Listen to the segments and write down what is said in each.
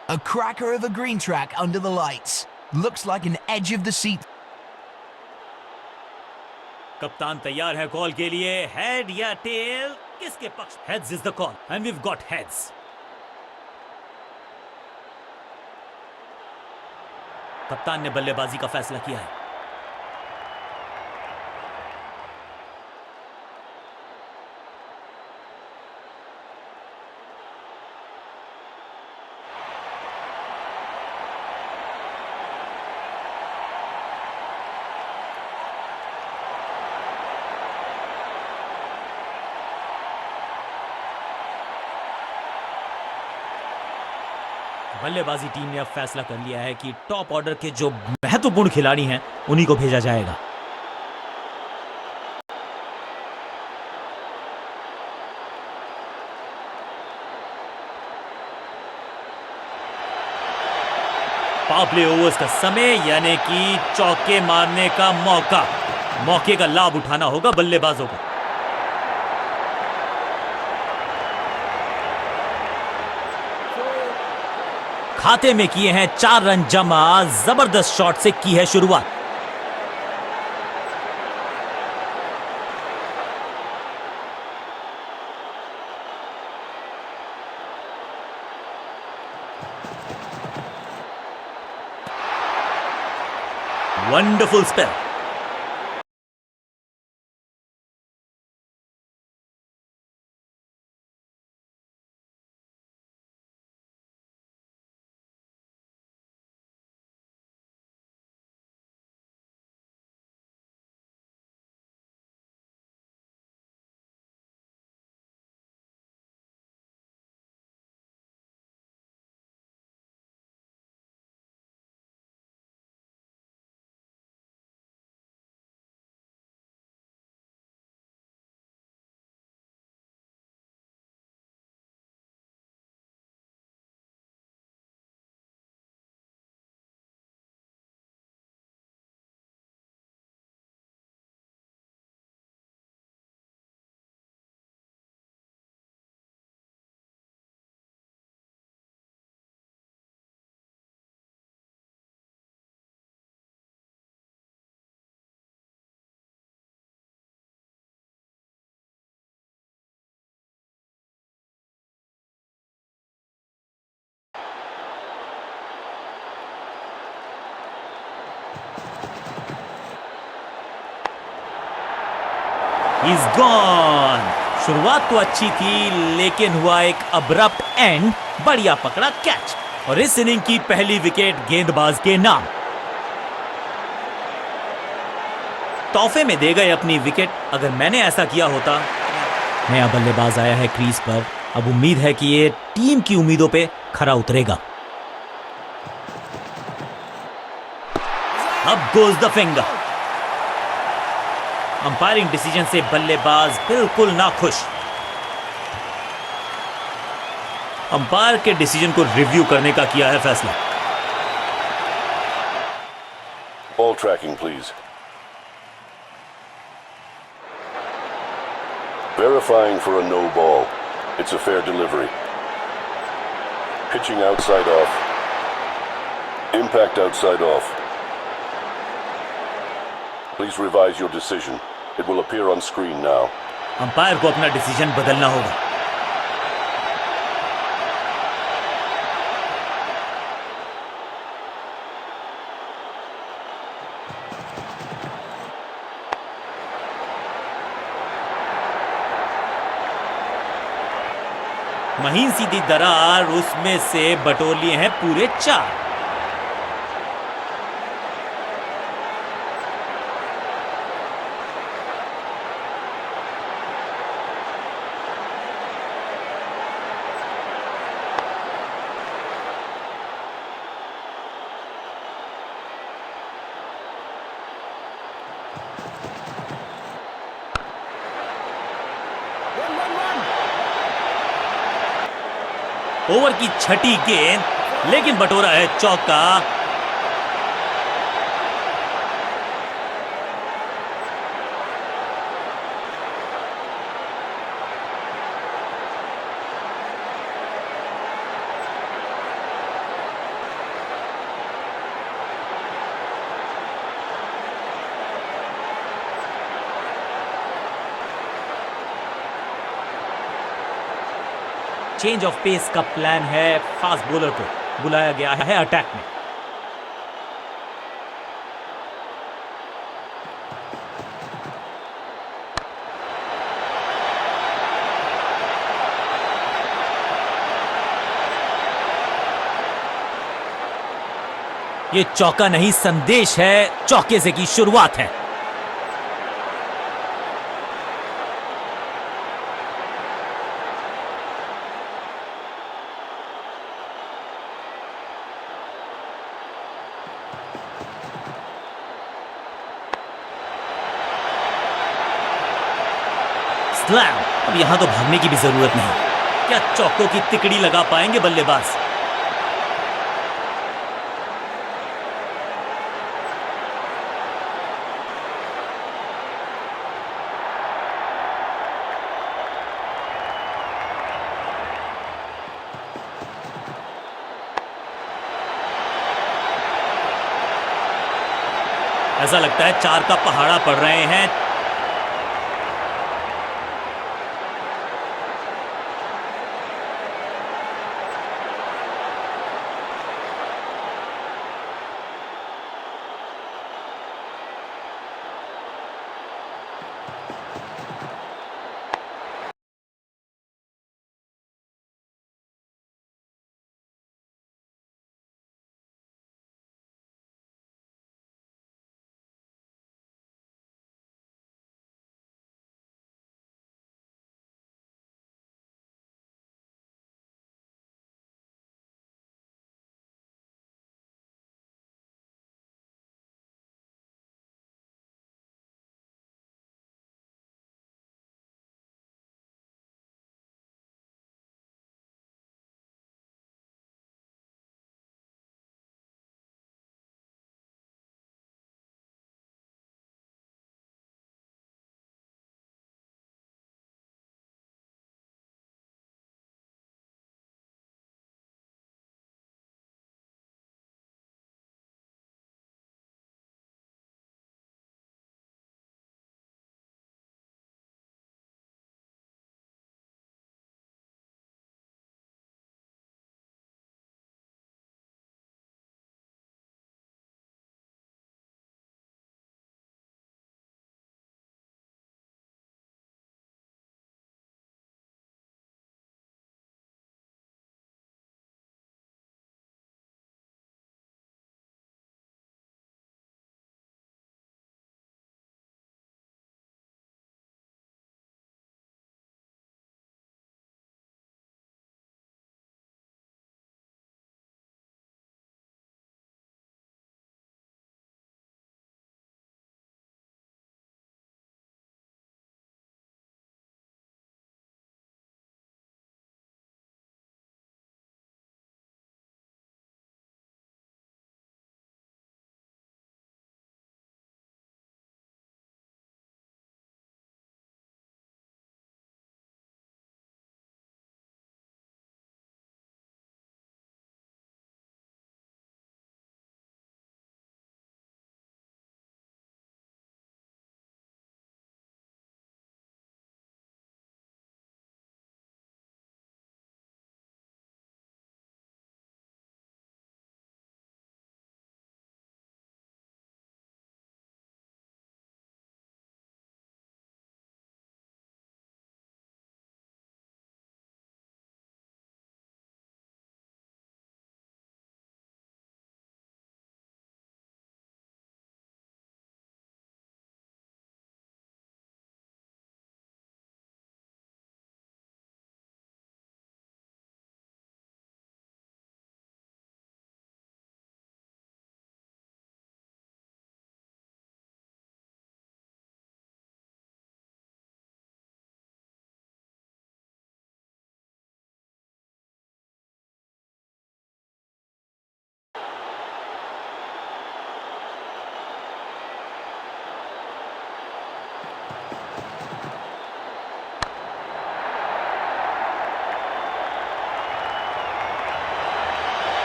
A cracker of a green track under the lights. Looks like an edge of the seat. कप्तान तैयार है call के लिए. Head या टेल, किसके पक्ष? Heads is the call and we have got heads. कप्तान ने बल्लेबाजी का फैसला किया है. बल्लेबाजी टीम ने अब फैसला कर लिया है कि टॉप ऑर्डर के जो महत्वपूर्ण खिलाड़ी हैं उन्हीं को भेजा जाएगा. पावर प्ले ओवर्स का समय, यानी कि चौके मारने का मौका. मौके का लाभ उठाना होगा बल्लेबाजों को. खाते में किए हैं 4 रन जमा. जबरदस्त शॉट से की है शुरुआत. Wonderful spell. He's gone. शुरुआत तो अच्छी थी, लेकिन हुआ एक अब्रप्ट एंड. बढ़िया पकड़ा कैच और इस इनिंग की पहली विकेट गेंदबाज के नाम. तोहफे में दे गए अपनी विकेट. अगर मैंने ऐसा किया होता. नया बल्लेबाज आया है क्रीज पर. अब उम्मीद है कि ये टीम की उम्मीदों पे खरा उतरेगा. अब goes the finger. Umpiring decision से बल्लेबाज बिल्कुल ना खुश. अंपायर के डिसीजन को रिव्यू करने का किया है फैसला. Ball tracking, please. Verifying for a no ball. It's a fair delivery. Pitching outside off. Impact outside off. Please revise your decision. It will appear on screen now. Umpire को अपना decision बदलना होगा. महीन सीधी दरार, उसमें से बटोर लिए हैं पूरे 4. ओवर की छठी गेंद, लेकिन बटोरा है चौका. चेंज ऑफ पेस का प्लान है, फास्ट बॉलर को बुलाया गया है अटैक में। ये चौका नहीं संदेश है, चौके से की शुरुआत है। स्लैम। अब यहां तो भागने की भी जरूरत नहीं। क्या चौकों की तिकड़ी लगा पाएंगे बल्लेबाज? ऐसा लगता है 4 का पहाड़ा पड़ रहे हैं।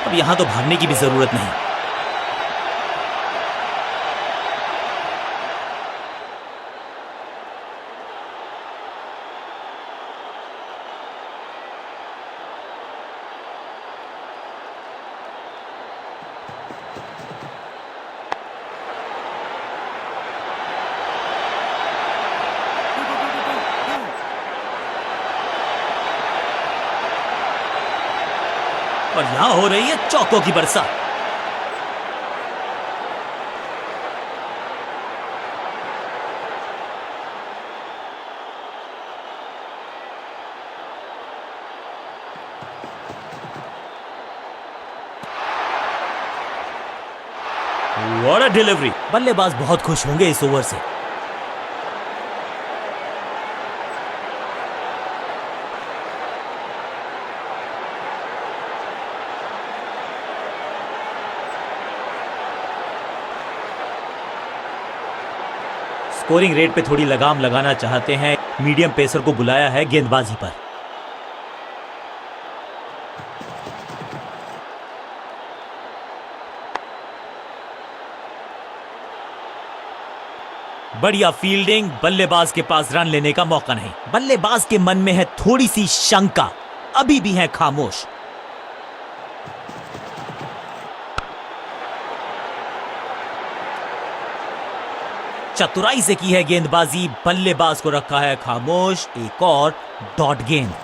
अब यहां तो भागने की भी जरूरत नहीं। और यहां हो रही है चौकों की बरसात। What a delivery. बल्लेबाज बहुत खुश होंगे इस ओवर से। स्कोरिंग रेट पे थोड़ी लगाम लगाना चाहते हैं, मीडियम पेसर को बुलाया है गेंदबाजी पर। बढ़िया फील्डिंग, बल्लेबाज के पास रन लेने का मौका नहीं। बल्लेबाज के मन में है थोड़ी सी शंका, अभी भी है खामोश। चतुराई से की है गेंदबाजी, बल्लेबाज को रखा है खामोश। एक और डॉट गेंद।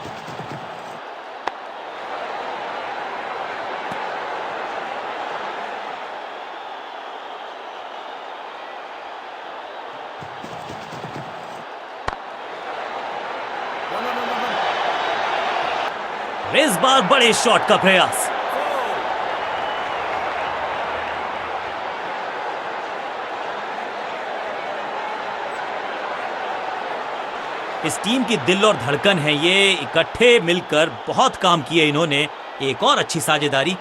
इस बार बड़े शॉट का प्रयास। इस टीम की दिल और धड़कन है ये, इकट्ठे मिलकर बहुत काम किए इन्होंने। एक और अच्छी साझेदारी।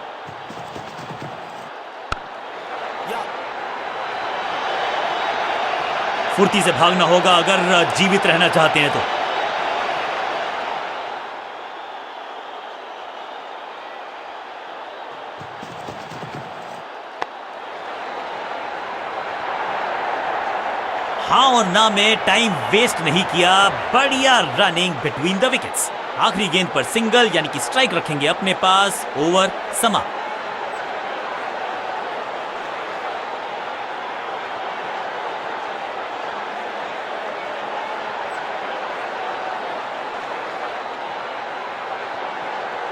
फुर्ती से भागना होगा अगर जीवित रहना चाहते हैं तो। हाँ और ना में टाइम वेस्ट नहीं किया, बढ़िया रनिंग बिटवीन द विकेट्स। आखिरी गेंद पर सिंगल यानी कि स्ट्राइक रखेंगे अपने पास। ओवर समाप्त।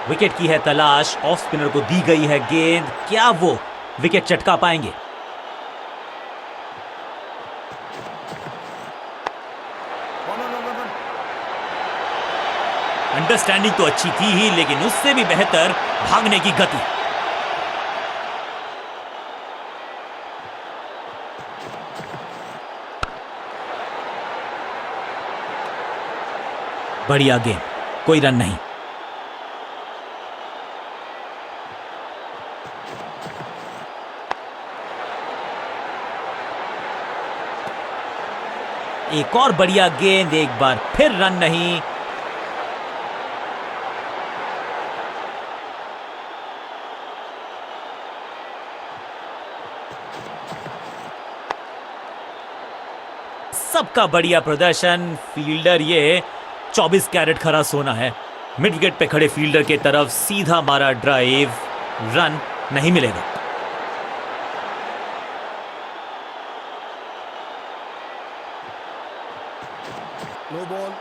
विकेट की है तलाश, ऑफ स्पिनर को दी गई है गेंद। क्या वो विकेट चटका पाएंगे? अंडरस्टैंडिंग तो अच्छी थी ही, लेकिन उससे भी बेहतर भागने की गति। बढ़िया गेंद, कोई रन नहीं। एक और बढ़िया गेंद, एक बार फिर रन नहीं। सबका बढ़िया प्रदर्शन। फील्डर ये 24 कैरेट खरा सोना है। मिड विकेट पे खड़े फील्डर के तरफ सीधा मारा ड्राइव, रन नहीं मिलेगा। No ball.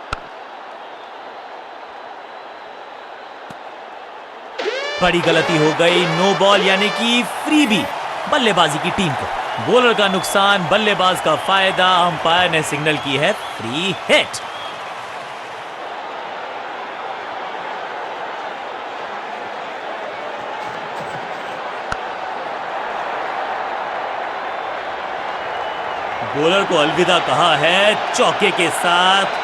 बड़ी गलती हो गई, नो बॉल यानी कि फ्रीबी बल्लेबाजी की टीम को। बॉलर का नुकसान, बल्लेबाज का फायदा। अंपायर ने सिग्नल की है फ्री हिट। बॉलर को अलविदा कहा है चौके के साथ।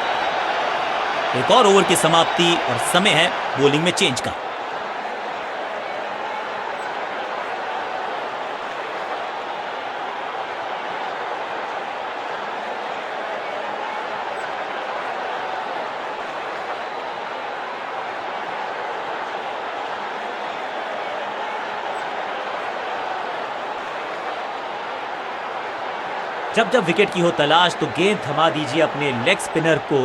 एक और ओवर की समाप्ति और समय है बॉलिंग में चेंज का। जब जब विकेट की हो तलाश तो गेंद थमा दीजिए अपने लेग स्पिनर को।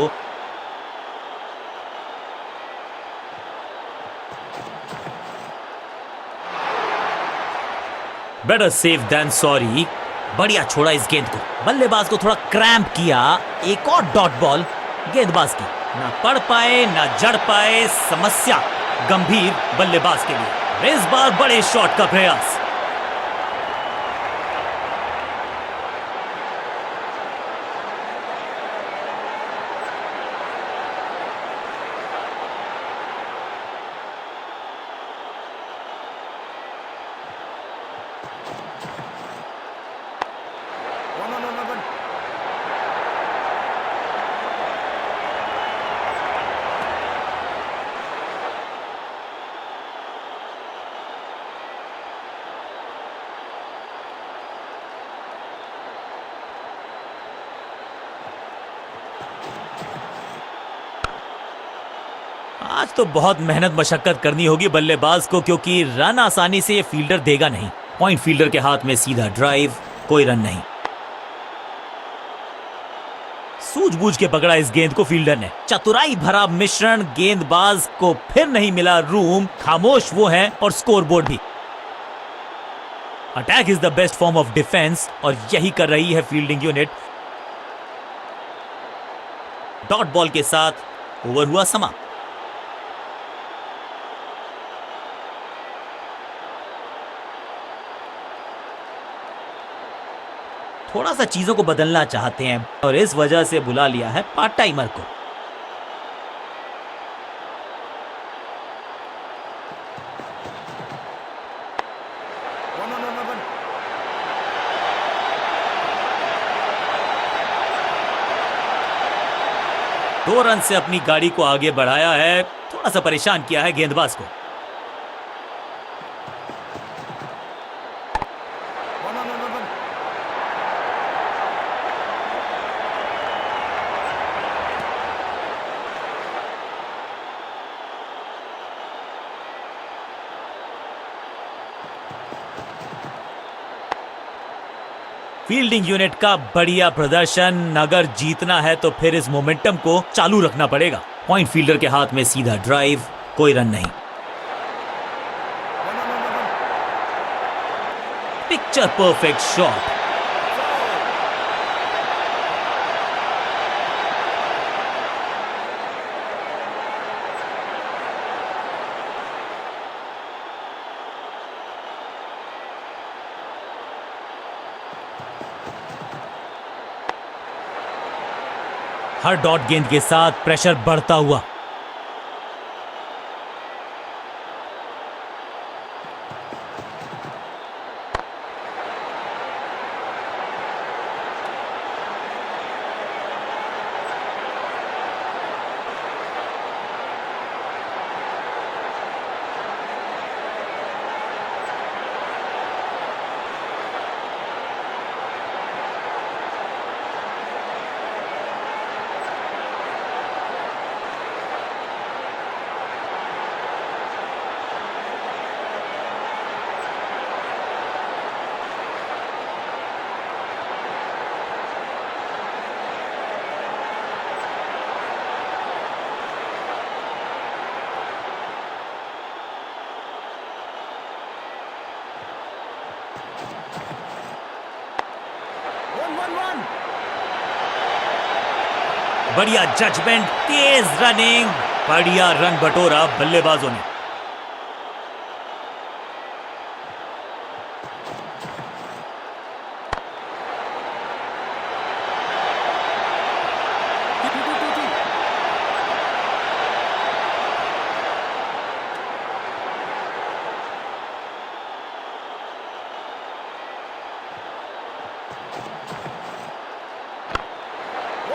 Better safe than sorry. बढ़िया छोड़ा इस गेंद को, बल्लेबाज को थोड़ा क्रैम्प किया। एक और डॉट बॉल गेंदबाज की, ना पढ़ पाए ना जड़ पाए, समस्या गंभीर बल्लेबाज के लिए। इस बार बड़े शॉट का प्रयास। One. आज तो बहुत मेहनत मशक्कत करनी होगी बल्लेबाज को, क्योंकि रन आसानी से ये फील्डर देगा नहीं। पॉइंट फील्डर के हाथ में सीधा ड्राइव, कोई रन नहीं। सूझबूझ के पकड़ा इस गेंद को फील्डर ने। चतुराई भरा मिश्रण, गेंदबाज को फिर नहीं मिला रूम, खामोश वो है और स्कोरबोर्ड भी। Attack is the best form of defence और यही कर रही है फील्डिंग यूनिट। डॉट बॉल के साथ ओवर हुआ समाप्त। थोड़ा सा चीजों को बदलना चाहते हैं और इस वजह से बुला लिया है पार्ट टाइमर को। One. 2 रन से अपनी गाड़ी को आगे बढ़ाया है, थोड़ा सा परेशान किया है गेंदबाज को। One. फील्डिंग यूनिट का बढ़िया प्रदर्शन। अगर जीतना है तो फिर इस मोमेंटम को चालू रखना पड़ेगा। पॉइंट फील्डर के हाथ में सीधा ड्राइव, कोई रन नहीं। One. Picture perfect shot. हर डॉट गेंद के साथ प्रेशर बढ़ता हुआ। One. बढ़िया जजमेंट, तेज रनिंग, बढ़िया रन बटोरा बल्लेबाजों ने।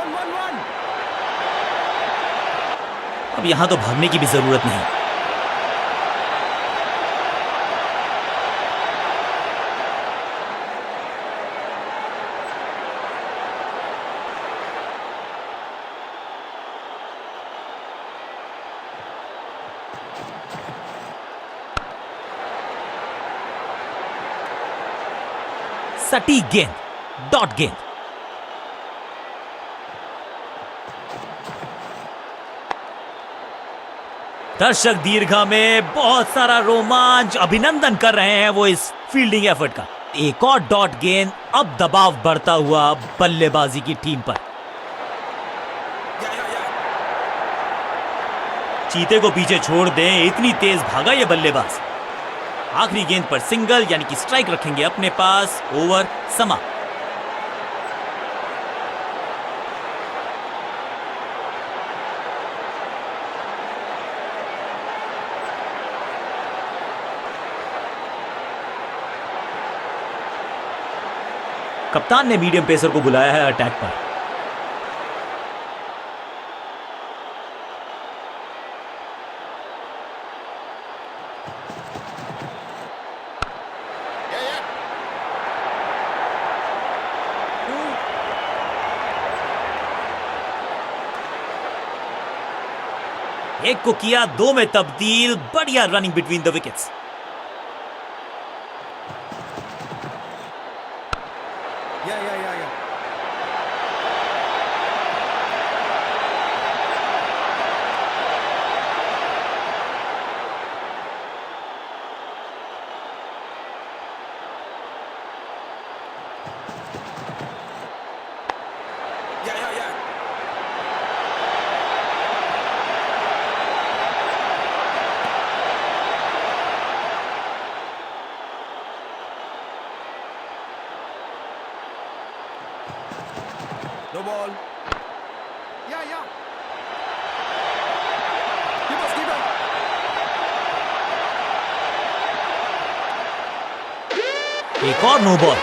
One. अब यहां तो भागने की भी जरूरत नहीं। सटीक गेंद, डॉट गेंद। दर्शक दीर्घा में बहुत सारा रोमांच, अभिनंदन कर रहे हैं वो इस फील्डिंग एफर्ट का। एक और डॉट गेंद, अब दबाव बढ़ता हुआ बल्लेबाजी की टीम पर। चीते को पीछे छोड़ दें, इतनी तेज भागा ये बल्लेबाज। आखिरी गेंद पर सिंगल यानी कि स्ट्राइक रखेंगे अपने पास। ओवर समाप्त। कप्तान ने मीडियम पेसर को बुलाया है अटैक पर। एक को किया 2 में तब्दील। बढ़िया running between the wickets. Yeah. No ball. Yeah. Keep it. एक और नो बॉल।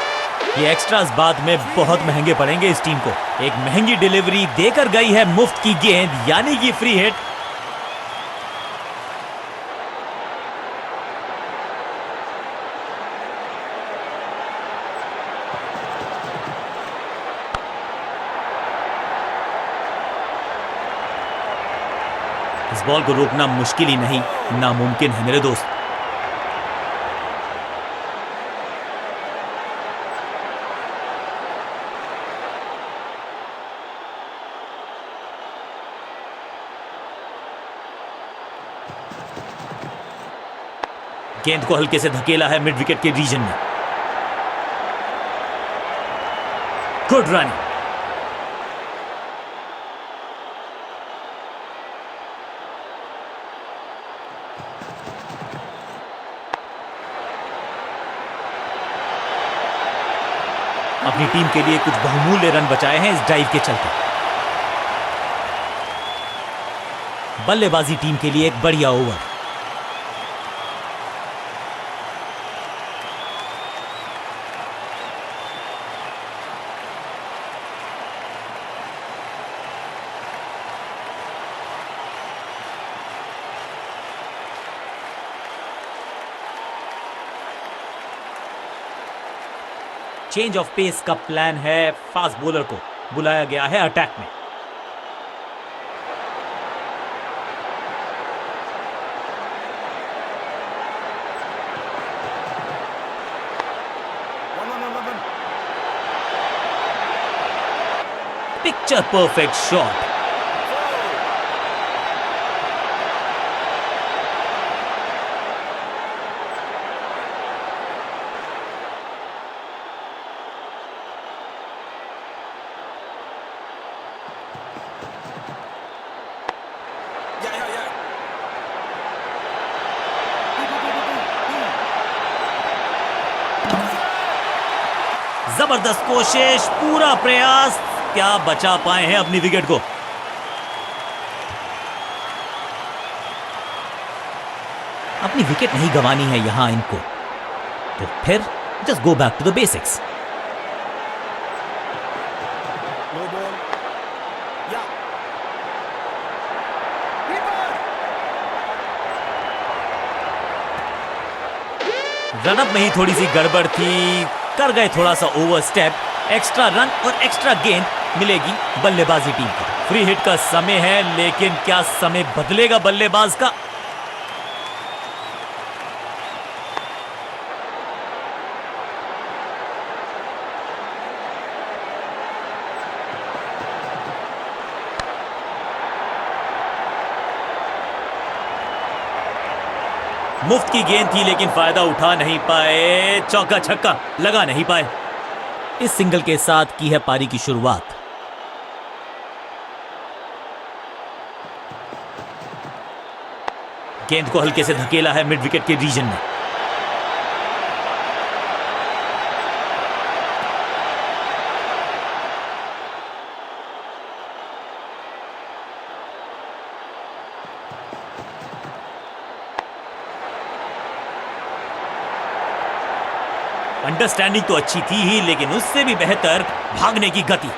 ये एक्स्ट्रास बाद में बहुत महंगे पड़ेंगे इस टीम को। एक महंगी डिलीवरी देकर गई है मुफ्त की गेंद यानी कि फ्री हिट। इस बॉल को रोकना मुश्किल ही नहीं, नामुमकिन है मेरे दोस्त। गेंद को हल्के से धकेला है मिड विकेट के रीजन में। Good run. अपनी टीम के लिए कुछ बहुमूल्य रन बचाए हैं इस डाइव के चलते। बल्लेबाजी टीम के लिए एक बढ़िया ओवर। चेंज ऑफ पेस का प्लान है। फास्ट बॉलर को बुलाया गया है अटैक में। One. Picture perfect shot. Yeah. जबरदस्त कोशिश, पूरा प्रयास, क्या बचा पाए हैं अपनी विकेट को। अपनी विकेट नहीं गंवानी है यहां इनको, तो फिर just go back to the basics. No ball. Yeah. Keeper. Run up में ही थोड़ी सी गड़बड़ थी, कर गए थोड़ा सा ओवर स्टेप। एक्स्ट्रा रन और एक्स्ट्रा गेंद मिलेगी बल्लेबाजी टीम को। फ्री हिट का समय है, लेकिन क्या समय बदलेगा बल्लेबाज का? मुफ्त की गेंद थी लेकिन फायदा उठा नहीं पाए, चौका छक्का लगा नहीं पाए। इस सिंगल के साथ की है पारी की शुरुआत। गेंद को हल्के से धकेला है मिड विकेट के रीजन में। अंडरस्टैंडिंग तो अच्छी थी ही, लेकिन उससे भी बेहतर भागने की गति।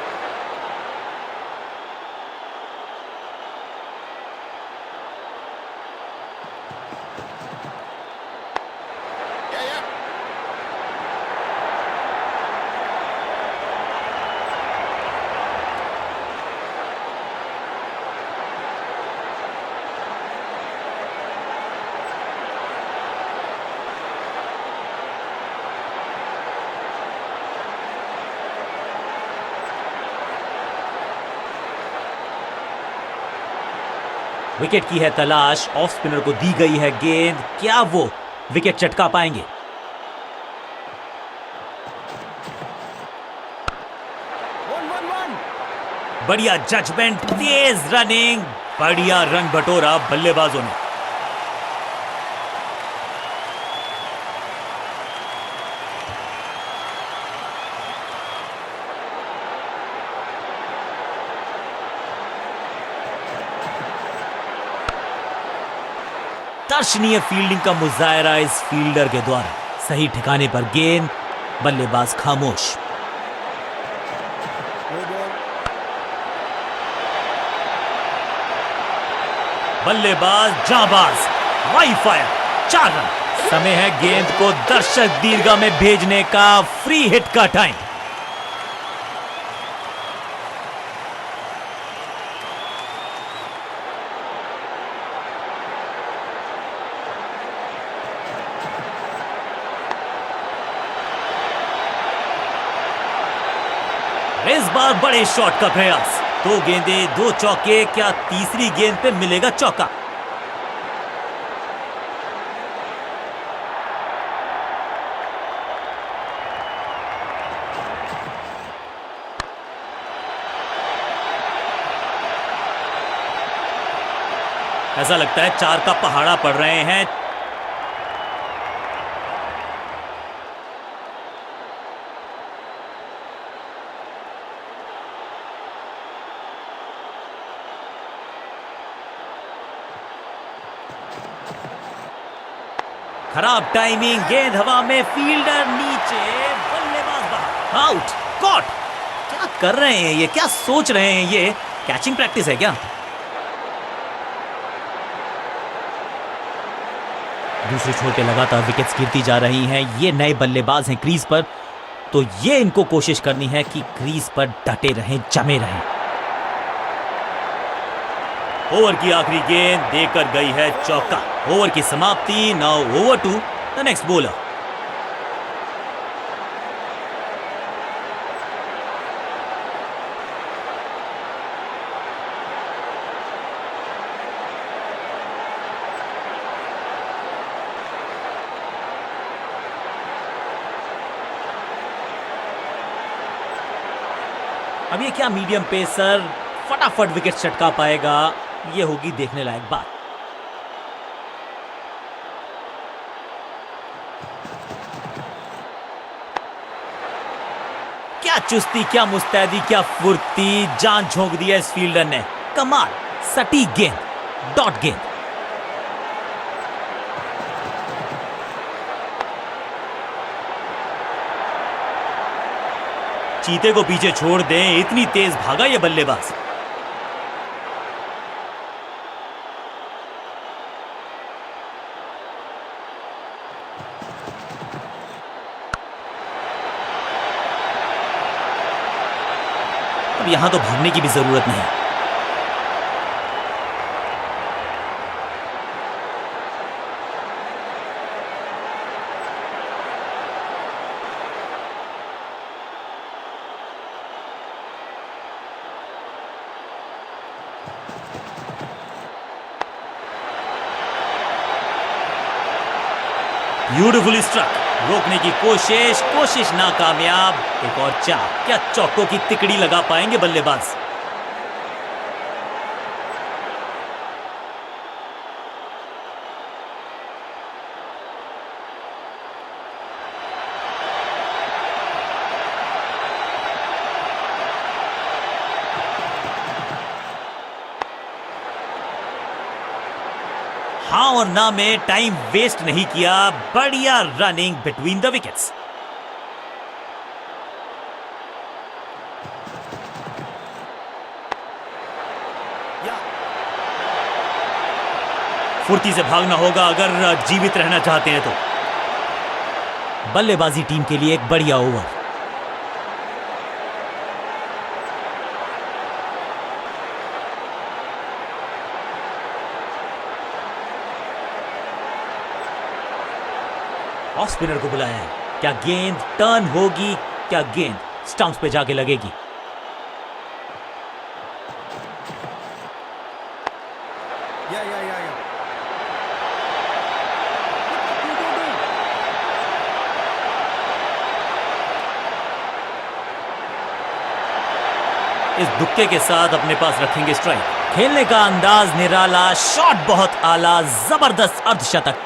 विकेट की है तलाश, ऑफ स्पिनर को दी गई है गेंद, क्या वो विकेट चटका पाएंगे? बढ़िया जजमेंट, तेज रनिंग, बढ़िया रन बटोरा बल्लेबाजों ने। दर्शनीय फील्डिंग का मुजाहरा इस फील्डर के द्वारा। सही ठिकाने पर गेंद, बल्लेबाज खामोश। बल्लेबाज जाबाज, वाई फायर, 4 रन। समय है गेंद को दर्शक दीर्घा में भेजने का, फ्री हिट का टाइम। इस बार बड़े शॉट का प्रयास, 2 गेंदें 2 चौके, क्या तीसरी गेंद पे मिलेगा चौका? ऐसा लगता है 4 का पहाड़ा पड़ रहे हैं। खराब टाइमिंग, गेंद हवा में, फील्डर नीचे, बल्लेबाज बाहर, आउट, कॉट। क्या कर रहे हैं ये, क्या सोच रहे हैं ये? कैचिंग प्रैक्टिस है क्या? दूसरे छोर पे लगातार विकेट्स गिरती जा रही हैं। ये नए बल्लेबाज हैं क्रीज पर, तो ये इनको कोशिश करनी है कि क्रीज पर डटे रहें, जमे रहें। ओवर की आखिरी गेंद देकर गई है चौका। ओवर की समाप्ति, now over to the next bowler. अब ये क्या मीडियम पेसर फटाफट विकेट चटका पाएगा? ये होगी देखने लायक बात। क्या चुस्ती, क्या मुस्तैदी, क्या फुर्ती, जान झोंक दिया इस फील्डर ने। कमाल, सटीक गेंद, डॉट गेंद। चीते को पीछे छोड़ दें, इतनी तेज भागा ये बल्लेबाज। अब यहां तो भागने की भी जरूरत नहीं। ब्यूटीफुली स्ट्रक, रोकने की कोशिश नाकामयाब। एक और चार, क्या चौकों की तिकड़ी लगा पाएंगे बल्लेबाज? हाँ और ना में टाइम वेस्ट नहीं किया, बढ़िया रनिंग बिटवीन द विकेट्स। या फुर्ती से भागना होगा अगर जीवित रहना चाहते हैं तो। बल्लेबाजी टीम के लिए एक बढ़िया ओवर। ऑफ स्पिनर को बुलाया है। क्या गेंद टर्न होगी? क्या गेंद स्टंप्स पे जाके लगेगी? या इस दुक्के के साथ अपने पास रखेंगे स्ट्राइक। खेलने का अंदाज निराला, शॉट बहुत आला, जबरदस्त अर्धशतक।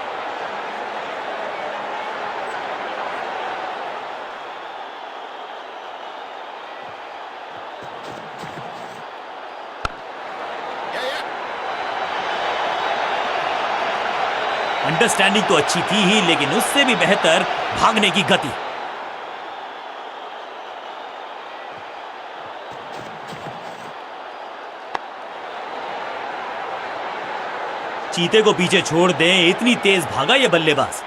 अंडरस्टैंडिंग तो अच्छी थी ही, लेकिन उससे भी बेहतर भागने की गति। चीते को पीछे छोड़ दें, इतनी तेज भागा ये बल्लेबाज।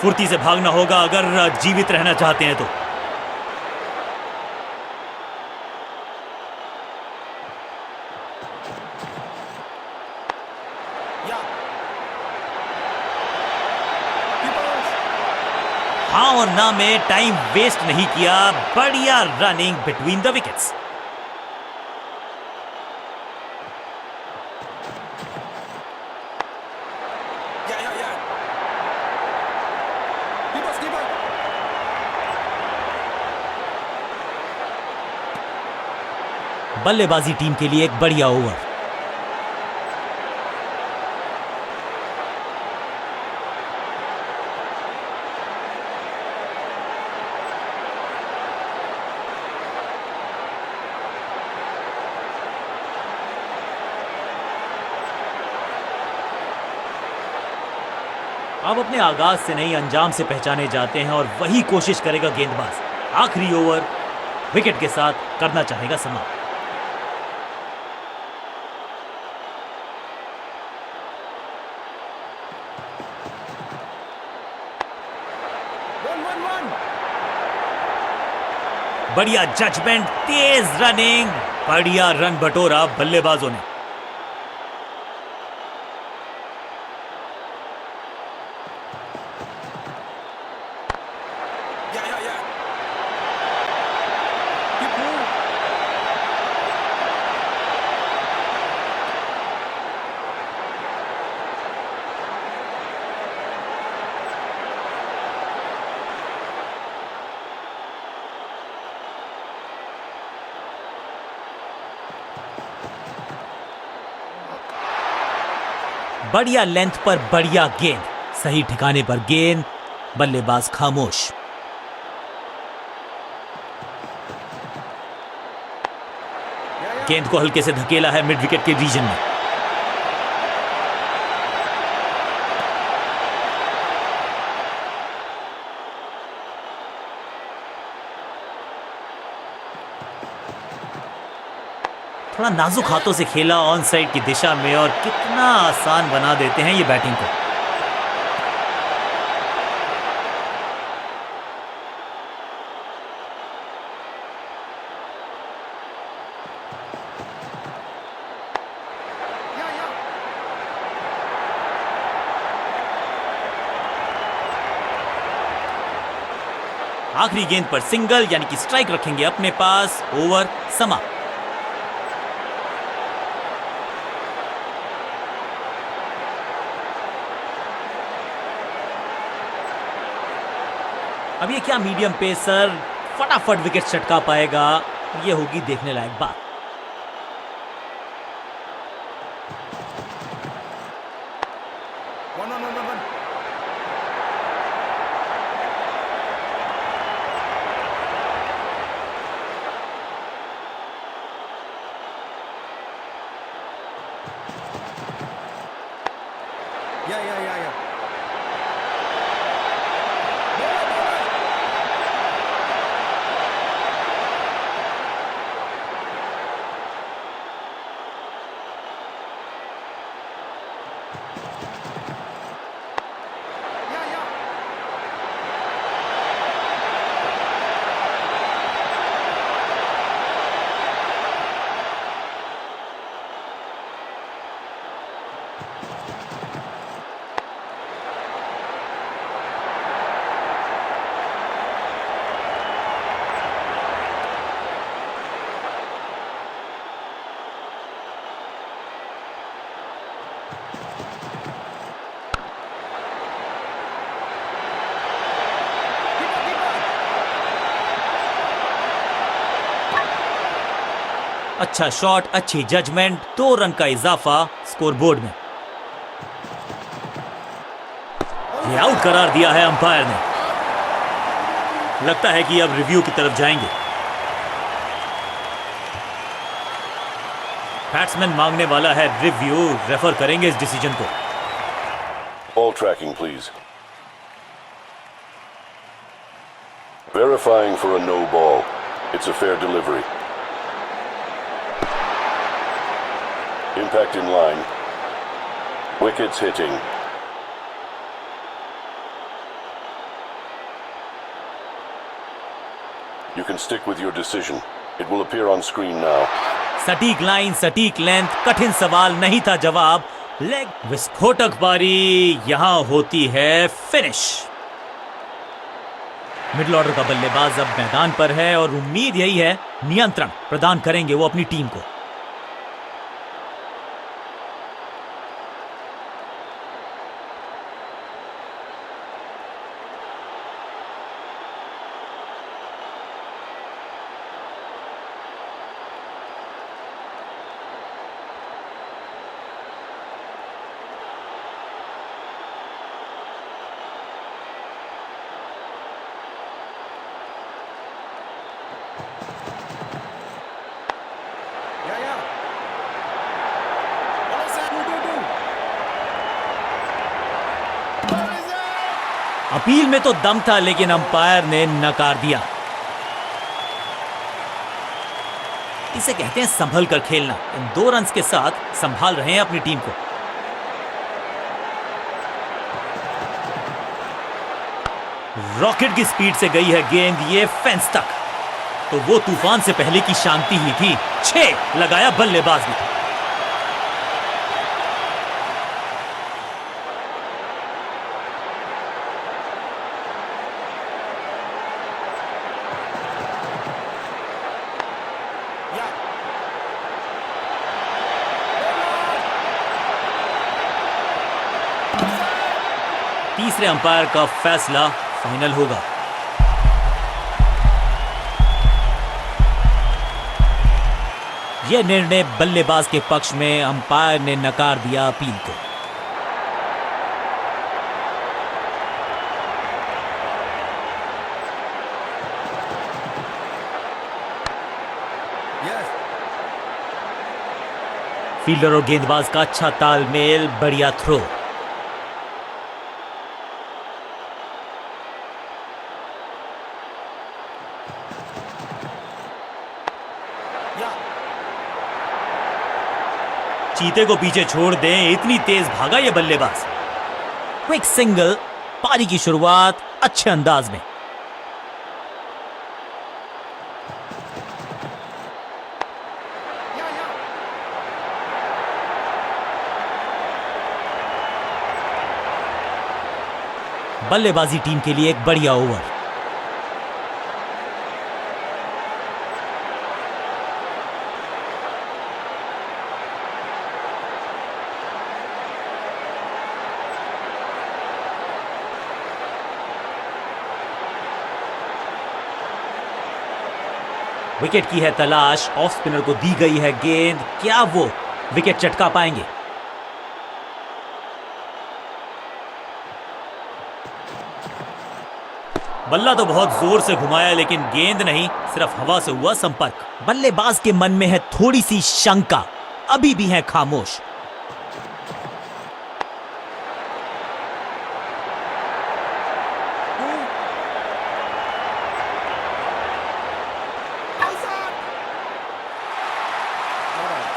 फुर्ती से भागना होगा अगर जीवित रहना चाहते हैं तो। या हाँ और ना में टाइम वेस्ट नहीं किया, बढ़िया रनिंग बिटवीन द विकेट्स। या कीपर बल्लेबाजी टीम के लिए एक बढ़िया ओवर। अब अपने आगाज से नहीं, अंजाम से पहचाने जाते हैं और वही कोशिश करेगा गेंदबाज। आखिरी ओवर विकेट के साथ करना चाहेगा समाप्त। वन बढ़िया जजमेंट, तेज रनिंग, बढ़िया रन बटोरा बल्लेबाजों ने। या बढ़िया लेंथ पर बढ़िया गेंद, सही ठिकाने पर गेंद, बल्लेबाज खामोश। गेंद को हल्के से धकेला है मिड विकेट के रीजन में। थोड़ा नाजुक हाथों से खेला ऑन साइड की दिशा में, और कितना आसान बना देते हैं ये बैटिंग को। आखिरी गेंद पर सिंगल यानी कि स्ट्राइक रखेंगे अपने पास। ओवर समाप्त। अब ये क्या मीडियम पेसर फटाफट विकेट चटका पाएगा, ये होगी देखने लायक बात। One, one, one, one, one. Yeah. अच्छा शॉट, अच्छी जजमेंट, 2 रन का इजाफा स्कोरबोर्ड में। ये आउट करार दिया है अंपायर ने। लगता है कि अब रिव्यू की तरफ जाएंगे। बैट्समैन मांगने वाला है रिव्यू, रेफर करेंगे इस डिसीजन को। Ball tracking, please. Verifying for a no ball. It's a fair delivery. Impact in line. Wickets hitting. You can stick with your decision. It will appear on screen now. सटीक line, सटीक length, कठिन सवाल नहीं था जवाब। Leg विस्फोटक पारी यहां होती है फिनिश। मिडिल ऑर्डर का बल्लेबाज अब मैदान पर है और उम्मीद यही है नियंत्रण प्रदान करेंगे वो अपनी टीम को। Yeah. What is that? Do. What is that? Appeal में तो दम था लेकिन अंपायर ने नकार दिया। इसे कहते हैं संभल कर खेलना। इन 2 रन्स के साथ संभाल रहे हैं अपनी टीम को। रॉकेट की स्पीड से गई है गेंद ये फेंस तक, तो वो तूफान से पहले की शांति ही थी। 6 लगाया बल्लेबाज ने। Yeah. तीसरे अंपायर का फैसला फाइनल होगा। यह निर्णय बल्लेबाज के पक्ष में, अंपायर ने नकार दिया अपील को। Yes. फील्डर और गेंदबाज का अच्छा तालमेल, बढ़िया थ्रो। Yeah. चीते को पीछे छोड़ दें, इतनी तेज भागा ये बल्लेबाज। क्विक सिंगल, पारी की शुरुआत अच्छे अंदाज में। Yeah. बल्लेबाजी टीम के लिए एक बढ़िया ओवर। विकेट की है तलाश, ऑफ स्पिनर को दी गई है गेंद, क्या वो विकेट चटका पाएंगे? बल्ला तो बहुत जोर से घुमाया लेकिन गेंद नहीं, सिर्फ हवा से हुआ संपर्क। बल्लेबाज के मन में है थोड़ी सी शंका, अभी भी है खामोश। Outside. All right.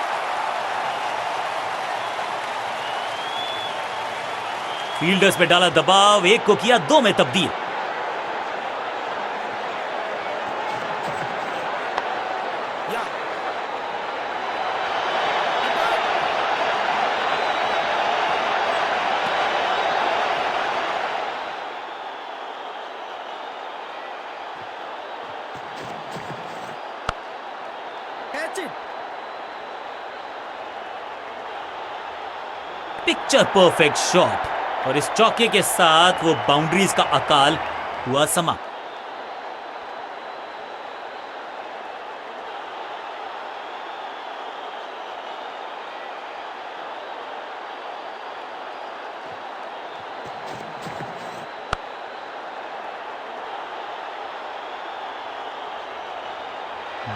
फील्डर्स पे डाला दबाव, एक को किया दो में तब्दील। Yeah. Catch it. Picture perfect shot और इस चौके के साथ वो बाउंड्रीज का अकाल हुआ समाप्त।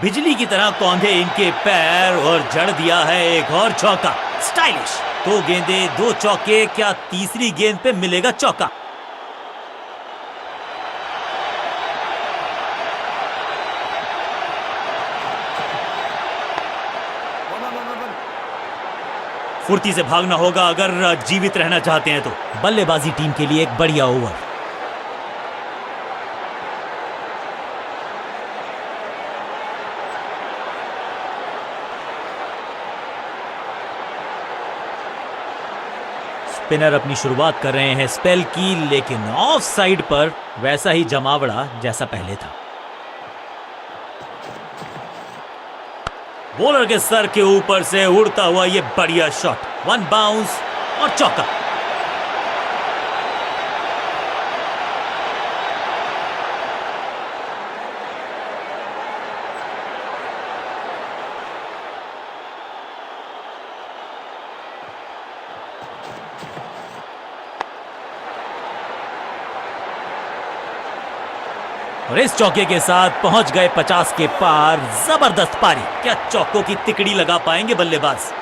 बिजली की तरह कौंधे इनके पैर और जड़ दिया है एक और चौका। स्टाइलिश, दो गेंदे दो चौके, क्या तीसरी गेंद पे मिलेगा चौका? One. फुर्ती से भागना होगा अगर जीवित रहना चाहते हैं तो। बल्लेबाजी टीम के लिए एक बढ़िया ओवर। स्पिनर अपनी शुरुआत कर रहे हैं स्पेल की, लेकिन ऑफ साइड पर वैसा ही जमावड़ा जैसा पहले था। बॉलर के सर के ऊपर से उड़ता हुआ ये बढ़िया शॉट, वन बाउंस और चौका। और इस चौके के साथ पहुंच गए 50 के पार। जबरदस्त पारी, क्या चौकों की तिकड़ी लगा पाएंगे बल्लेबाज?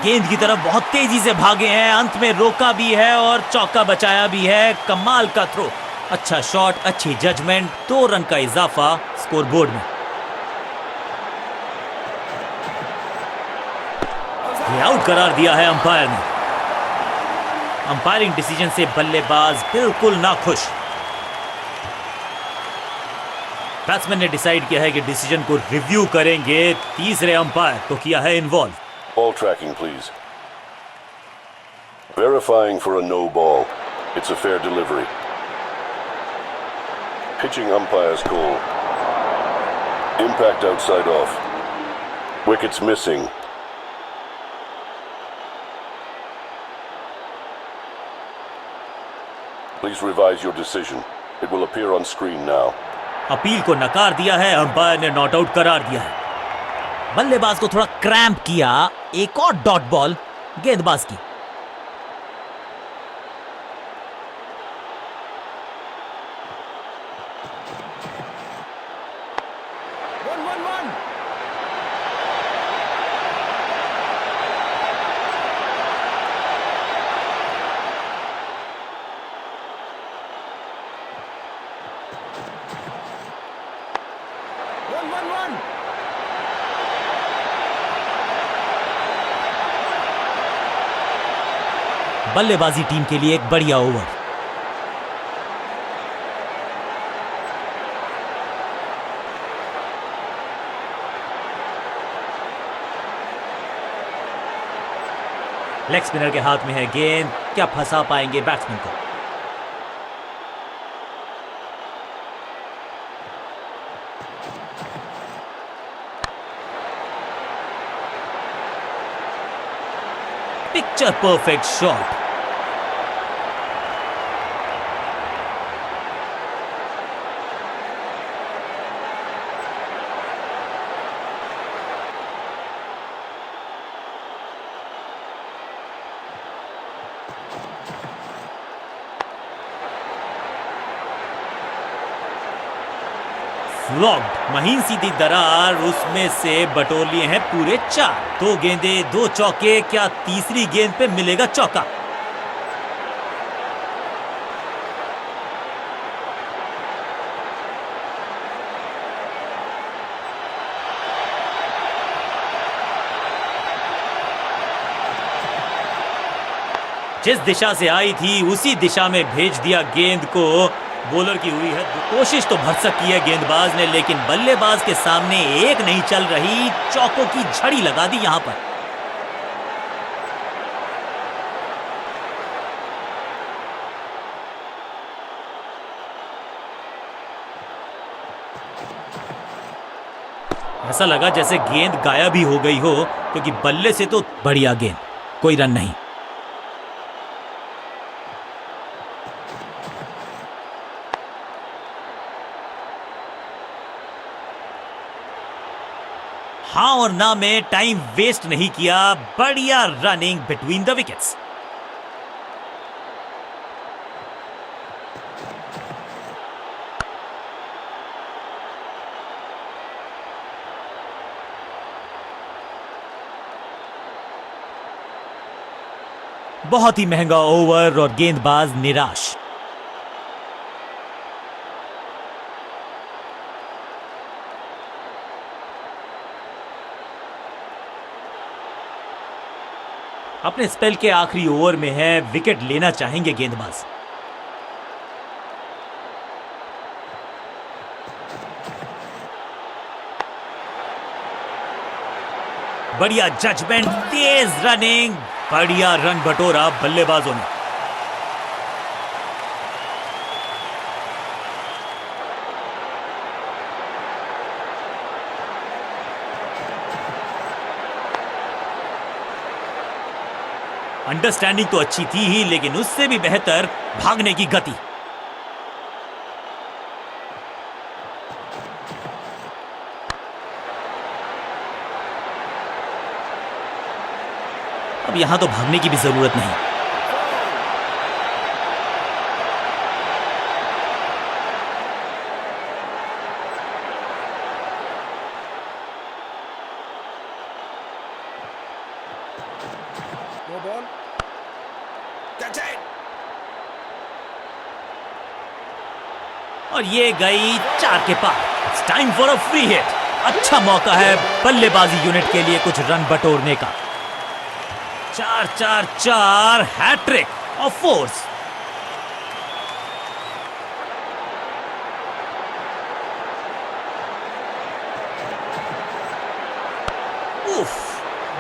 गेंद की तरफ बहुत तेजी से भागे हैं, अंत में रोका भी है और चौका बचाया भी है। कमाल का थ्रो, अच्छा शॉट, अच्छी जजमेंट, 2 रन का इजाफा स्कोरबोर्ड में। ये आउट करार दिया है अंपायर ने। अंपायरिंग डिसीजन से बल्लेबाज बिल्कुल नाखुश। बैट्समैन ने डिसाइड किया है कि डिसीजन को रिव्यू करेंगे। तीसरे अंपायर को किया है involve. Ball tracking, please. Verifying for a no ball. It's a fair delivery. Pitching umpire's call. Impact outside off. Wickets missing. Please revise your decision. It will appear on screen now. Appeal को नकार दिया है, umpire ने not out करार दिया है। बल्लेबाज को थोड़ा क्रैम्प किया, एक और डॉट बॉल गेंदबाज की। One. One. बल्लेबाजी टीम के लिए एक बढ़िया ओवर। लेग स्पिनर के हाथ में है गेंद, क्या फंसा पाएंगे बैट्समैन को? Picture perfect shot. फ्लॉग्ड, महीन सीधी दरार, उसमें से बटोर लिए हैं पूरे 4। 2 गेंदे 2 चौके, क्या तीसरी गेंद पे मिलेगा चौका? जिस दिशा से आई थी उसी दिशा में भेज दिया गेंद को। बॉलर की हुई है कोशिश तो भरसक की है गेंदबाज ने, लेकिन बल्लेबाज के सामने एक नहीं चल रही, चौकों की झड़ी लगा दी यहां पर। ऐसा लगा जैसे गेंद गायब ही हो गई हो, क्योंकि बल्ले से तो बढ़िया गेंद, कोई रन नहीं। हाँ और ना में टाइम वेस्ट नहीं किया, बढ़िया रनिंग बिटवीन द विकेट्स। बहुत ही महंगा ओवर और गेंदबाज निराश। अपने स्पेल के आखिरी ओवर में है, विकेट लेना चाहेंगे गेंदबाज। बढ़िया जजमेंट, तेज रनिंग, बढ़िया रन बटोरा बल्लेबाजों ने। अंडरस्टैंडिंग तो अच्छी थी ही, लेकिन उससे भी बेहतर भागने की गति। अब यहां तो भागने की भी जरूरत नहीं। No ball. Catch it. और ये गई 4 के पार। It's time for a free hit. अच्छा मौका है बल्लेबाजी यूनिट के लिए कुछ रन बटोरने का। 4-4-4, हैट्रिक ऑफ फोर्स। उफ,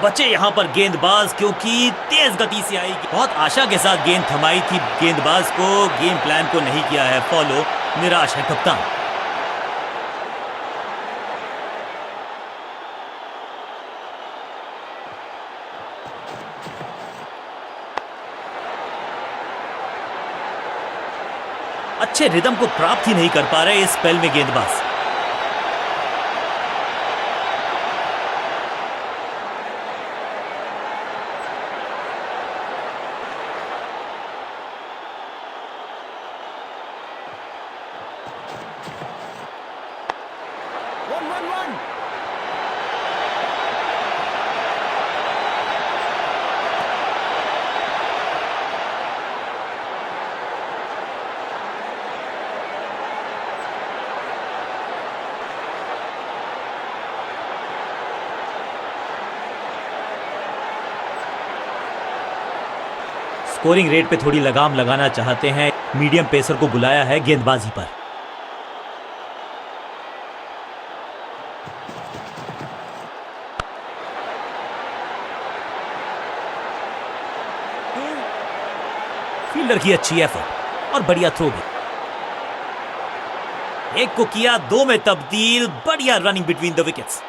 बचे यहां पर गेंदबाज, क्योंकि तेज गति से आई। बहुत आशा के साथ गेंद थमाई थी गेंदबाज को, गेम प्लान को नहीं किया है फॉलो। निराश है कप्तान। अच्छे रिदम को प्राप्त ही नहीं कर पा रहे इस स्पेल में गेंदबाज। One. स्कोरिंग रेट पे थोड़ी लगाम लगाना चाहते हैं, मीडियम पेसर को बुलाया है गेंदबाजी पर। फील्डर की अच्छी एफर्ट और बढ़िया थ्रो भी। एक को किया 2 में तब्दील, बढ़िया running between the wickets.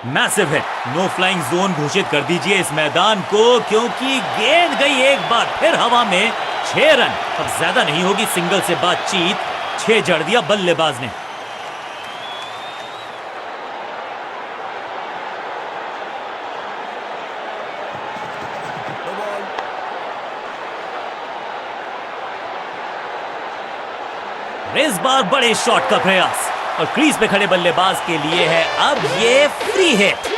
Massive hit, no flying zone घोषित कर दीजिए इस मैदान को, क्योंकि गेंद गई एक बार फिर हवा में। 6 रन, अब ज्यादा नहीं होगी सिंगल से बातचीत। 6 जड़ दिया बल्लेबाज ने। No ball. इस बार बड़े शॉट का प्रयास और क्रीज पे खड़े बल्लेबाज के लिए है अब ये फ्री हिट।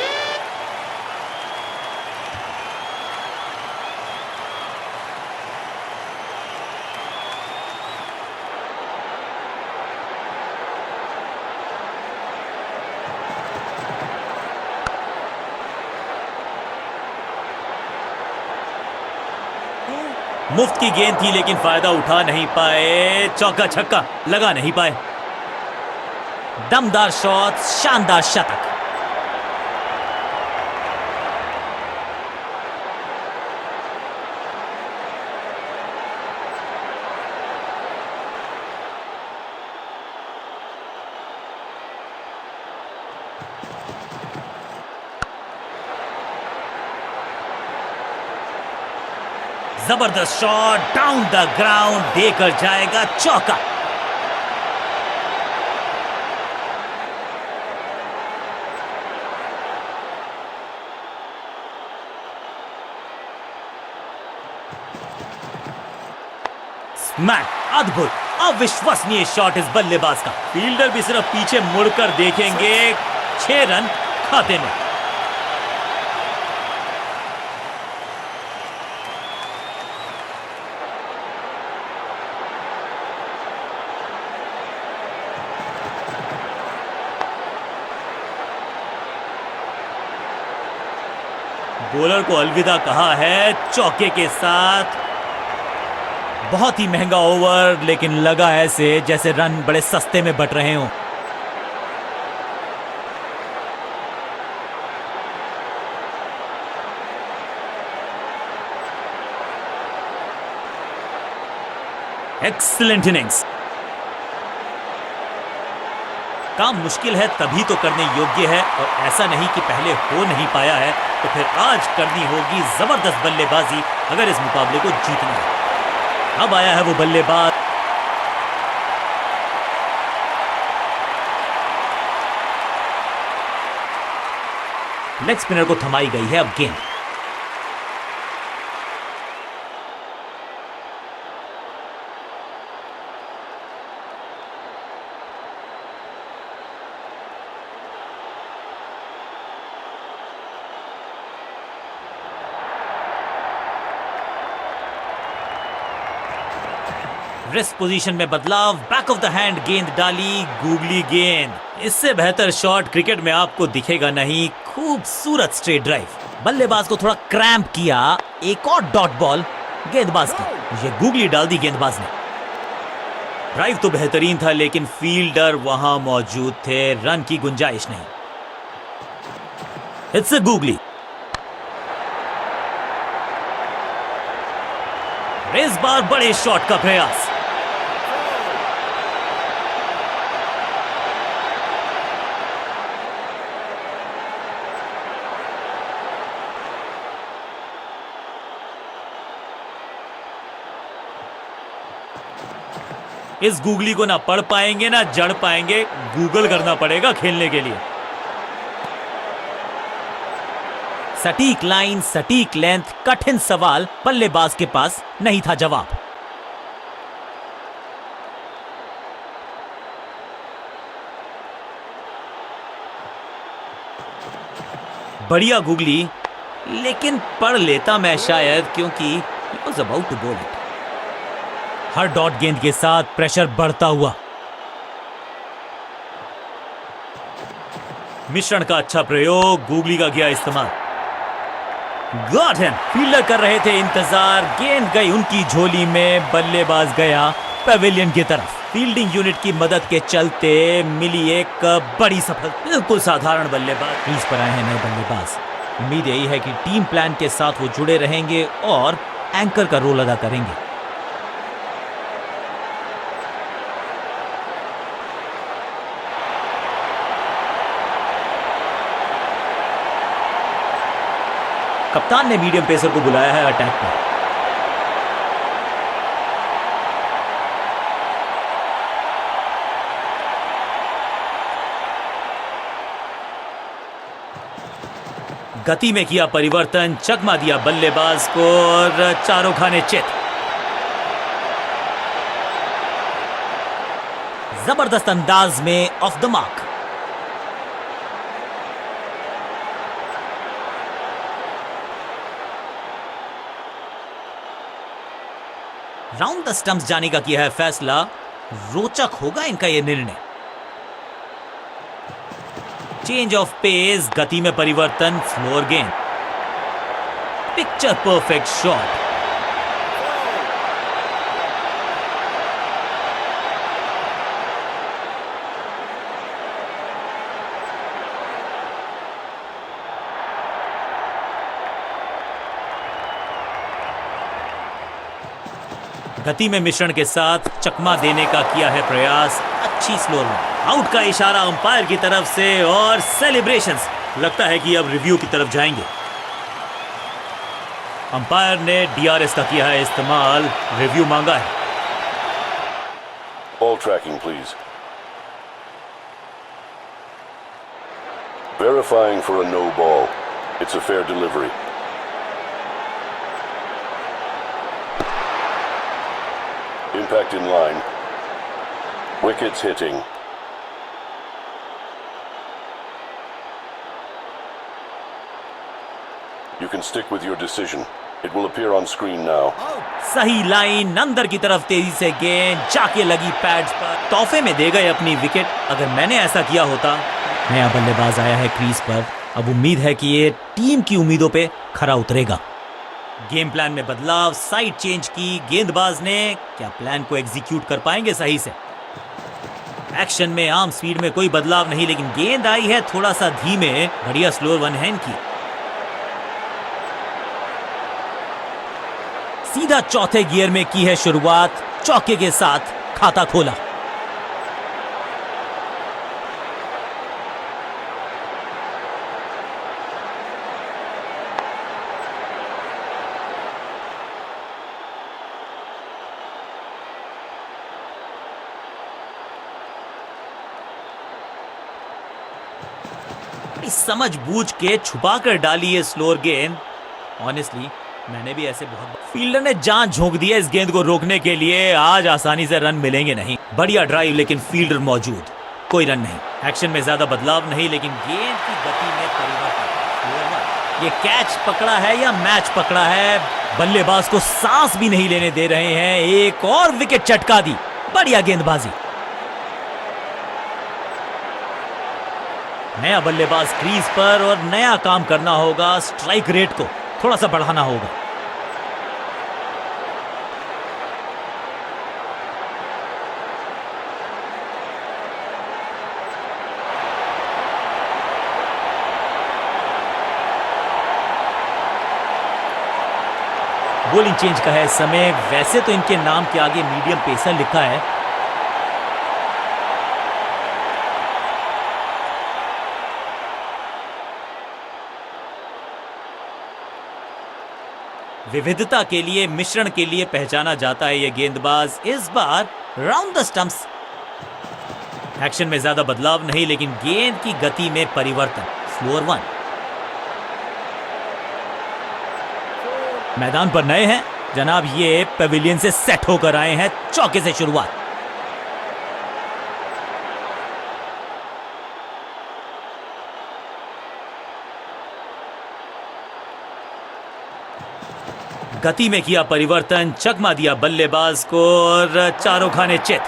मुफ्त की गेंद थी लेकिन फायदा उठा नहीं पाए। चौका छक्का लगा नहीं पाए। दमदार शॉट, शानदार शतक। जबरदस्त शॉट, डाउन द ग्राउंड, देकर जाएगा चौका। स्मैक, अद्भुत, अविश्वसनीय शॉट इस बल्लेबाज का। फील्डर भी सिर्फ पीछे मुड़कर देखेंगे। 6 रन खाते में। बॉलर को अलविदा कहा है चौके के साथ। बहुत ही महंगा ओवर, लेकिन लगा ऐसे जैसे रन बड़े सस्ते में बट रहे हों। Excellent innings. काम मुश्किल है तभी तो करने योग्य है, और ऐसा नहीं कि पहले हो नहीं पाया है तो फिर आज करनी होगी जबरदस्त बल्लेबाजी अगर इस मुकाबले को जीतना है। अब आया है वो बल्लेबाज। लेग स्पिनर को थमाई गई है अब गेंद। रेस्ट पोजीशन में बदलाव, बैक ऑफ द हैंड गेंद डाली, गूगली गेंद। इससे बेहतर शॉट क्रिकेट में आपको दिखेगा नहीं। खूबसूरत स्ट्रेट ड्राइव, बल्लेबाज को थोड़ा क्रैम्प किया। एक और डॉट बॉल गेंदबाज की, ये गूगली डाल दी गेंदबाज ने। ड्राइव तो बेहतरीन था लेकिन फील्डर वहां मौजूद थे, रन की गुंजाइश नहीं। It's a googly. इस बार बड़े शॉट का प्रयास। इस गूगली को ना पढ़ पाएंगे ना जड़ पाएंगे, गूगल करना पड़ेगा खेलने के लिए। सटीक लाइन, सटीक लेंथ, कठिन सवाल, बल्लेबाज के पास नहीं था जवाब। बढ़िया गूगली, लेकिन पढ़ लेता मैं शायद, क्योंकि he was about to bowl it। Her dot गेंद के साथ प्रेशर बढ़ता हुआ। मिश्रण का अच्छा प्रयोग, गूगली का किया इस्तेमाल। Got him. फील्डर कर रहे थे इंतजार, गेंद गई उनकी झोली में, बल्लेबाज गया पेविलियन की तरफ। फील्डिंग यूनिट की मदद के चलते मिली एक बड़ी सफलता। बिल्कुल साधारण बल्लेबाज, क्रीज पर आए हैं नए बल्लेबाज। उम्मीद यही है कि टीम प्लान के साथ वो जुड़े रहेंगे और एंकर का रोल अदा करेंगे। कप्तान ने मीडियम पेसर को बुलाया है अटैक पर। गति में किया परिवर्तन, चकमा दिया बल्लेबाज को और चारों खाने चित। जबरदस्त अंदाज में of the mark. Round the stumps जाने का किया है फैसला। रोचक होगा इनका यह निर्णय। चेंज ऑफ पेस, गति में परिवर्तन, स्लोअर गेंद। Picture perfect shot. गति में मिश्रण के साथ चकमा देने का किया है प्रयास। अच्छी स्लोअर में आउट का इशारा अंपायर की तरफ से और सेलिब्रेशंस। लगता है कि अब रिव्यू की तरफ जाएंगे। अंपायर ने डीआरएस का किया है इस्तेमाल, रिव्यू मांगा है। Ball tracking, please. Verifying for a no ball. It's a fair delivery. Impact in line. Wickets hitting. You can stick with your decision. It will appear on screen now. सही line, अंदर की तरफ तेजी से गेंद जाके लगी पैड्स पर। तोहफे में दे गए अपनी विकेट। अगर मैंने ऐसा किया होता। नया बल्लेबाज आया है क्रीज पर। अब उम्मीद है कि ये टीम की उम्मीदों पे खरा उतरेगा। गेम प्लान में बदलाव, साइड चेंज की गेंदबाज ने। क्या प्लान को एग्जीक्यूट कर पाएंगे सही से? एक्शन में आर्म स्पीड में कोई बदलाव नहीं, लेकिन गेंद आई है थोड़ा सा धीमे। बढ़िया स्लोअर वन हैंड की। सीधा चौथे गियर में की है शुरुआत। चौके के साथ खाता खोला। समझ बूझ के छुपा कर डाली है स्लोअर गेंद। ऑनेस्टली मैंने भी ऐसे बहुत। फील्डर ने जान झोंक दी है इस गेंद को रोकने के लिए। आज आसानी से रन मिलेंगे नहीं। बढ़िया ड्राइव, लेकिन फील्डर मौजूद, कोई रन नहीं। एक्शन में ज्यादा बदलाव नहीं, लेकिन गेंद की गति में परिवर्तन। ये कैच पकड़ा है या मैच पकड़ा है? बल्लेबाज को सांस भी नहीं लेने दे रहे हैं। एक और विकेट चटका दी। बढ़िया गेंदबाजी। नया बल्लेबाज क्रीज पर और नया काम करना होगा। स्ट्राइक रेट को थोड़ा सा बढ़ाना होगा। बॉलिंग चेंज का है इस समय। वैसे तो इनके नाम के आगे मीडियम पेसर लिखा है। विविधता के लिए, मिश्रण के लिए पहचाना जाता है ये गेंदबाज। इस बार राउंड द स्टंप्स। एक्शन में ज्यादा बदलाव नहीं, लेकिन गेंद की गति में परिवर्तन। Slower one. मैदान पर नए हैं जनाब, ये पेविलियन से सेट होकर आए हैं। चौके से शुरुआत। गति में किया परिवर्तन, चकमा दिया बल्लेबाज को और चारों खाने चित।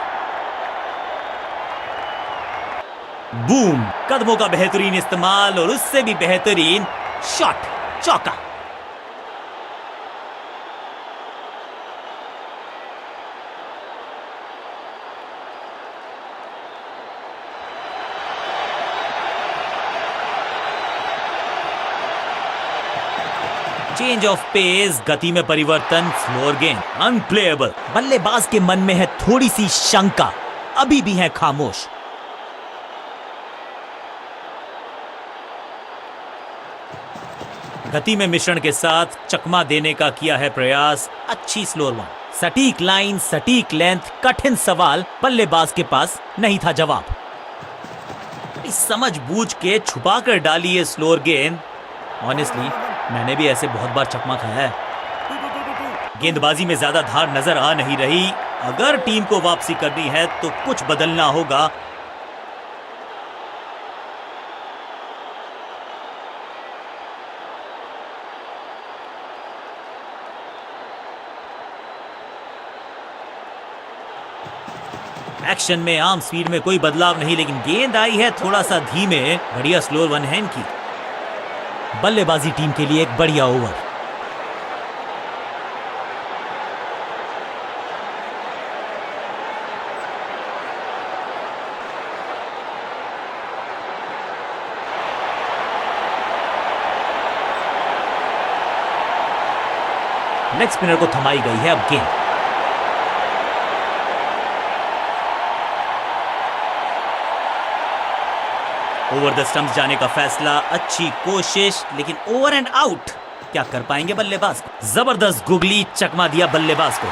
बूम, कदमों का बेहतरीन इस्तेमाल और उससे भी बेहतरीन शॉट। चौका। चेंज ऑफ पेस, गति में परिवर्तन, स्लोअर गेंद, अनप्लेएबल। बल्लेबाज के मन में है थोड़ी सी शंका, अभी भी है खामोश। गति में मिश्रण के साथ चकमा देने का किया है प्रयास, अच्छी स्लोअर वन। सटीक लाइन, सटीक लेंथ, कठिन सवाल, बल्लेबाज के पास नहीं था जवाब। समझ बूझ के छुपा कर डाली है स्लोअर गेंद। ऑनेस्टली मैंने भी ऐसे बहुत बार चकमा खाया है। गेंदबाजी में ज्यादा धार नजर आ नहीं रही। अगर टीम को वापसी करनी है तो कुछ बदलना होगा। एक्शन में आर्म स्पीड में कोई बदलाव नहीं, लेकिन गेंद आई है थोड़ा सा धीमे। बढ़िया स्लोअर वन हैंड की। बल्लेबाजी टीम के लिए एक बढ़िया ओवर। लेग स्पिनर को थमाई गई है अब गेंद। ओवर द स्टंप्स जाने का फैसला, अच्छी कोशिश, लेकिन ओवर एंड आउट। क्या कर पाएंगे बल्लेबाज? जबरदस्त गुगली, चकमा दिया बल्लेबाज को।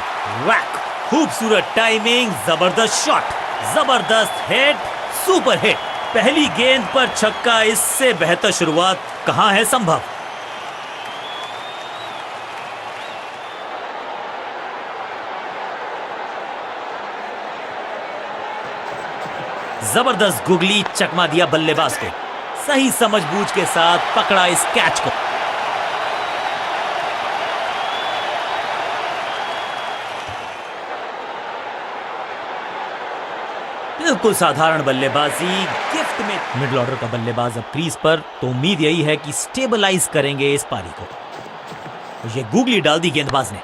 वैक, खूबसूरत टाइमिंग, जबरदस्त शॉट, जबरदस्त हिट, सुपर हिट। पहली गेंद पर छक्का, इससे बेहतर शुरुआत कहां है संभव। जबरदस्त गुगली, चकमा दिया बल्लेबाज को। सही समझबूझ के साथ पकड़ा इस कैच को। बिल्कुल साधारण बल्लेबाजी, गिफ्ट में। मिडिल ऑर्डर का बल्लेबाज अब क्रीज पर, तो उम्मीद यही है कि स्टेबलाइज करेंगे इस पारी को। ये गुगली डाल दी गेंदबाज ने।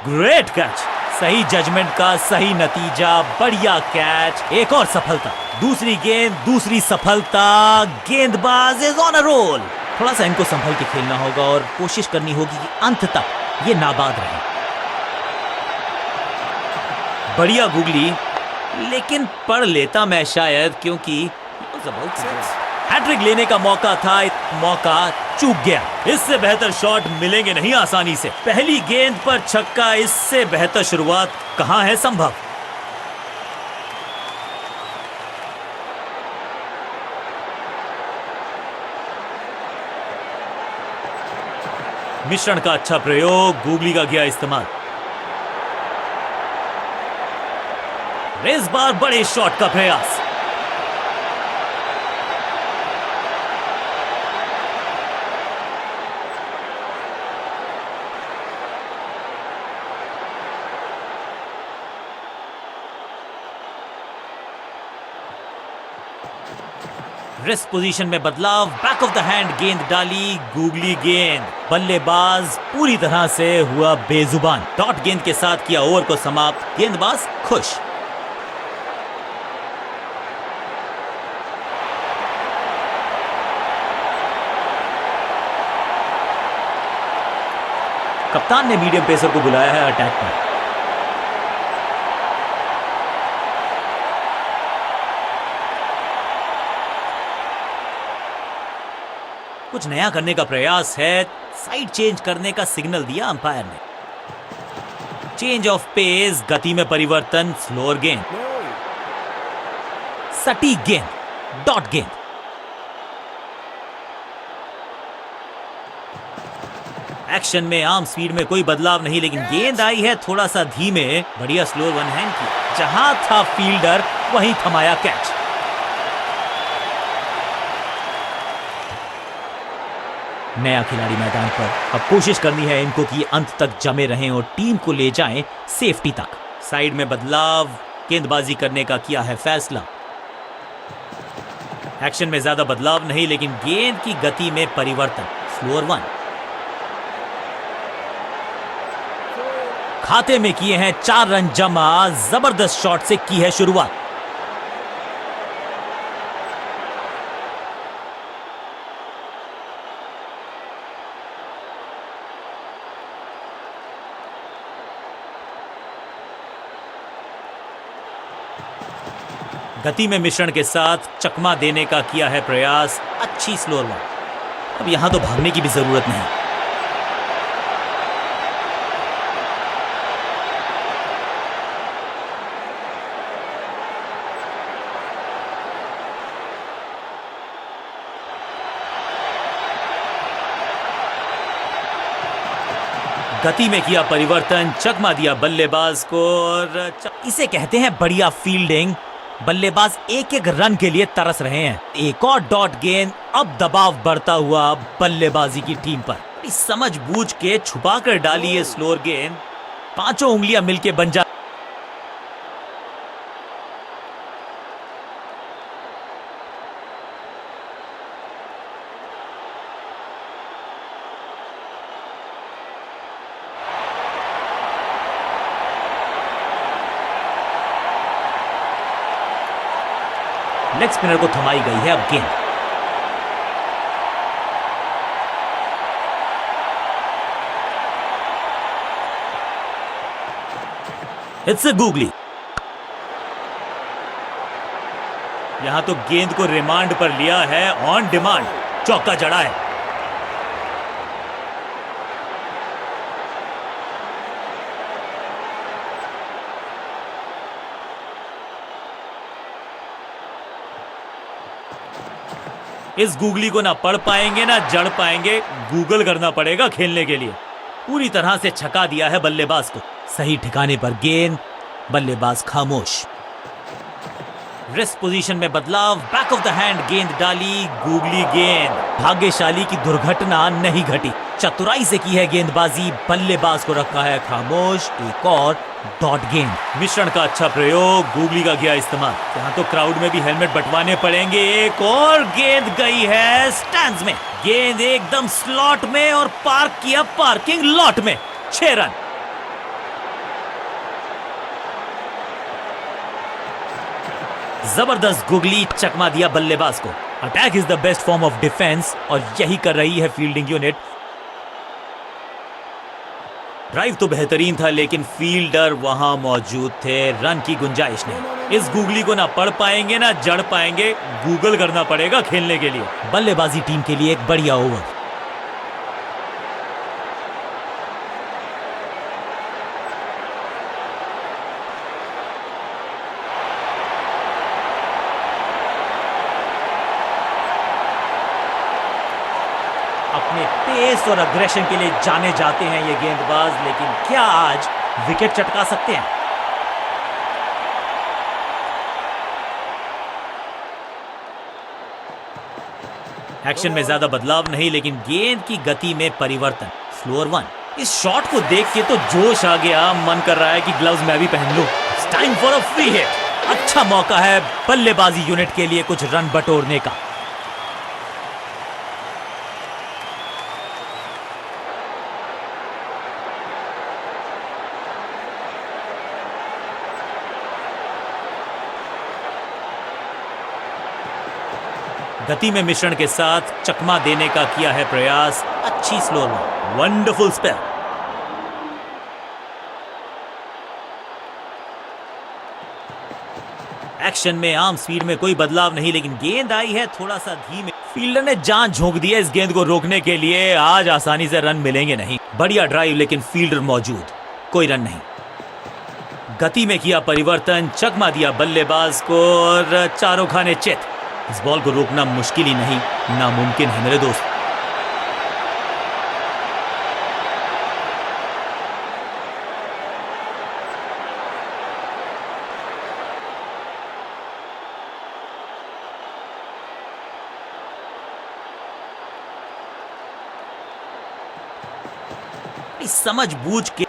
ग्रेट कैच, सही जजमेंट का सही नतीजा, बढ़िया कैच। एक और सफलता, दूसरी गेंद, दूसरी सफलता। गेंदबाज इज ऑन अ रोल। थोड़ा सा इनको संभल के खेलना होगा और कोशिश करनी होगी कि अंत तक ये नाबाद रहे। बढ़िया गुगली, लेकिन पढ़ लेता मैं शायद, क्योंकि हैट्रिक लेने का मौका था, मौका चूक गया। इससे बेहतर शॉट मिलेंगे नहीं आसानी से। पहली गेंद पर छक्का, इससे बेहतर शुरुआत कहां है संभव। मिश्रण का अच्छा प्रयोग, गुगली का किया इस्तेमाल। इस बार बड़े शॉट का प्रयास। रेस्ट पोजीशन में बदलाव, बैक ऑफ द हैंड गेंद डाली, गुगली गेंद। बल्लेबाज पूरी तरह से हुआ बेजुबान। डॉट गेंद के साथ किया ओवर को समाप्त, गेंदबाज खुश। कप्तान ने मीडियम पेसर को बुलाया है अटैक पर। कुछ नया करने का प्रयास है, साइड चेंज करने का सिग्नल दिया अंपायर ने। चेंज ऑफ पेस, गति में परिवर्तन, स्लोअर गेंद, सटीक गेंद, डॉट गेंद। एक्शन में आर्म स्पीड में कोई बदलाव नहीं, लेकिन गेंद आई है थोड़ा सा धीमे। बढ़िया स्लोअर वन हैंड की। जहां था फील्डर वहीं थमाया कैच। नया खिलाड़ी मैदान पर, अब कोशिश करनी है इनको कि अंत तक जमे रहें और टीम को ले जाएं सेफ्टी तक। साइड में बदलाव, गेंदबाजी करने का किया है फैसला। एक्शन में ज्यादा बदलाव नहीं, लेकिन गेंद की गति में परिवर्तन, स्लोअर वन। खाते में किए हैं 4 रन जमा, जबरदस्त शॉट से की है शुरुआत। गति में मिश्रण के साथ चकमा देने का किया है प्रयास, अच्छी स्लोअर बॉल। अब यहां तो भागने की भी जरूरत नहीं। गति में किया परिवर्तन, चकमा दिया बल्लेबाज को और इसे कहते हैं बढ़िया फील्डिंग। बल्लेबाज एक एक रन के लिए तरस रहे हैं। एक और डॉट गेंद, अब दबाव बढ़ता हुआ बल्लेबाजी की टीम पर। समझ बूझ के छुपा कर डाली है स्लोअर गेंद, पांचों उंगलियां मिलके बन जा। लेग स्पिनर को थमाई गई है अब गेंद। It's a googly. यहां तो गेंद को रिमांड पर लिया है, ऑन डिमांड चौका जड़ा है। इस गूगली को ना पढ़ पाएंगे ना जड़ पाएंगे, गूगल करना पड़ेगा खेलने के लिए। पूरी तरह से छका दिया है बल्लेबाज को। सही ठिकाने पर गेंद, बल्लेबाज खामोश। रिस्ट पोजीशन में बदलाव, बैक ऑफ द हैंड गेंद डाली, गूगली गेंद। भाग्यशाली की दुर्घटना नहीं घटी, चतुराई से की है गेंदबाजी, बल्लेबाज को रखा है खामोश। एक और डॉट गेंद। मिश्रण का अच्छा प्रयोग, गूगली का किया इस्तेमाल। यहाँ तो क्राउड में भी हेलमेट बंटवाने पड़ेंगे। एक और गेंद गई है स्टैंड्स में। गेंद एकदम स्लॉट में और पार्क किया पार्किंग लॉट में। 6 रन। जबरदस्त गुगली, चकमा दिया बल्लेबाज को। Attack is the best form of defence और यही कर रही है फील्डिंग यूनिट। ड्राइव तो बेहतरीन था लेकिन फील्डर वहां मौजूद थे, रन की गुंजाइश नहीं। इस गूगली को ना पढ़ पाएंगे ना जड़ पाएंगे, गूगल करना पड़ेगा खेलने के लिए। बल्लेबाजी टीम के लिए एक बढ़िया ओवर। अपने पेस और अग्रेशन के लिए जाने जाते हैं ये गेंदबाज, लेकिन क्या आज विकेट चटका सकते हैं? एक्शन में ज्यादा बदलाव नहीं लेकिन गेंद की गति में परिवर्तन। स्लोअर 1। इस शॉट को देख के तो जोश आ गया, मन कर रहा है कि ग्लव्स मैं भी पहन लूं। Time for a free hit. अच्छा मौका है बल्लेबाजी यूनिट के लिए कुछ रन बटोरने का। गति में मिश्रण के साथ चकमा देने का किया है प्रयास, अच्छी slower ball, wonderful spell. Action में आर्म स्पीड में कोई बदलाव नहीं लेकिन गेंद आई है थोड़ा सा धीमे। फील्डर ने जान झोंक दी है इस गेंद को रोकने के लिए। आज आसानी से रन मिलेंगे नहीं। बढ़िया ड्राइव लेकिन फील्डर मौजूद, कोई रन नहीं। गति में किया परिवर्तन, चकमा दिया बल्लेबाज को और चारों खाने चित। इस बॉल को रोकना मुश्किल ही नहीं, नामुमकिन है मेरे दोस्त। समझ बूझ के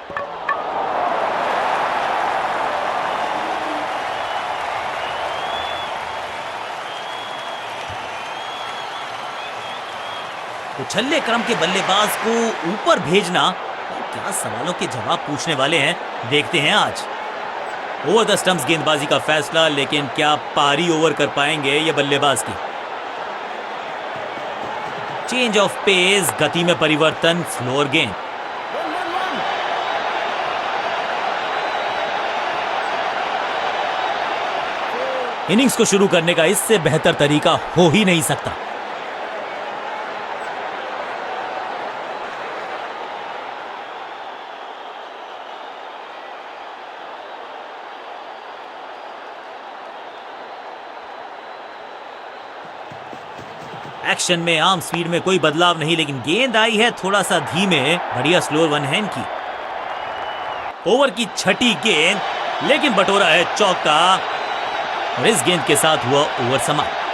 उछल्ले क्रम के बल्लेबाज को ऊपर भेजना, क्या सवालों के जवाब पूछने वाले हैं, देखते हैं आज। ओवर द स्टंप्स गेंदबाजी का फैसला, लेकिन क्या पारी ओवर कर पाएंगे ये बल्लेबाज की। चेंज ऑफ पेस, गति में परिवर्तन, स्लोअर गेंद। इनिंग्स को शुरू करने का इससे बेहतर तरीका हो ही नहीं सकता। एक्शन में आर्म स्पीड में कोई बदलाव नहीं, लेकिन गेंद आई है थोड़ा सा धीमे। बढ़िया स्लोअर वन हैंड की। ओवर की छठी गेंद, लेकिन बटोरा है चौका और इस गेंद के साथ हुआ ओवर समाप्त।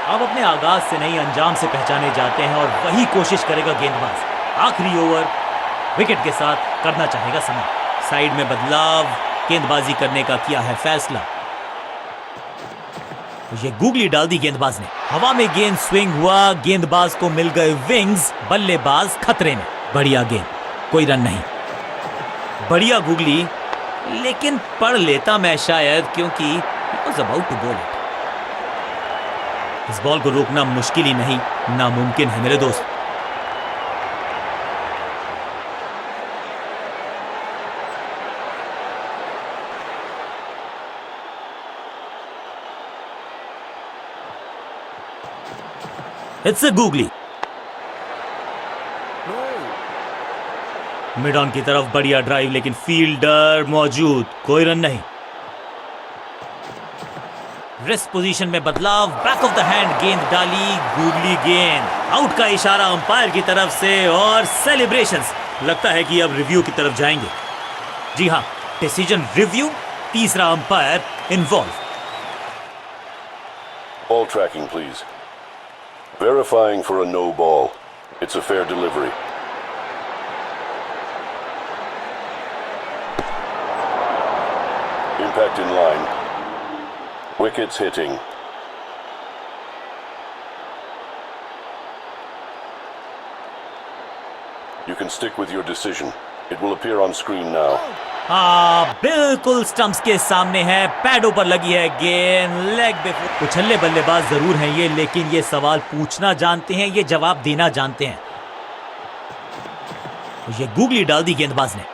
अब अपने आगाज से नहीं अंजाम से पहचाने जाते हैं और वही कोशिश करेगा गेंदबाज। आखिरी ओवर विकेट के साथ करना चाहेगा समाप्त। साइड में बदलाव, गेंदबाजी करने का किया है फैसला। ये गूगली डाल दी गेंदबाज ने। हवा में गेंद स्विंग हुआ, गेंदबाज को मिल गए विंग्स, बल्लेबाज खतरे में। बढ़िया गेंद, कोई रन नहीं। बढ़िया गूगली, लेकिन पढ़ लेता मैं शायद, क्योंकि he was about to bowl it। इस बॉल को रोकना मुश्किल ही नहीं, नामुमकिन है मेरे दोस्त। It's a googly. Mid on की तरफ बढ़िया ड्राइव, लेकिन फील्डर मौजूद, कोई रन नहीं। रेस्ट पोजीशन में बदलाव, बैक ऑफ द हैंड गेंद डाली, गूगली गेंद। आउट का इशारा अंपायर की तरफ से और सेलिब्रेशंस। लगता है कि अब रिव्यू की तरफ जाएंगे। जी हां, डिसीजन रिव्यू, तीसरा umpire involve. Ball tracking, please. Verifying for a no ball. It's a fair delivery. Impact in line. Wickets hitting. You can stick with your decision. It will appear on screen now. बिल्कुल stumps के सामने है, पैडों पर लगी है गेंद, leg पे। उछल्ले बल्लेबाज जरूर हैं ये, लेकिन ये सवाल पूछना जानते हैं, ये जवाब देना जानते हैं। ये गूगली डाल दी गेंदबाज ने।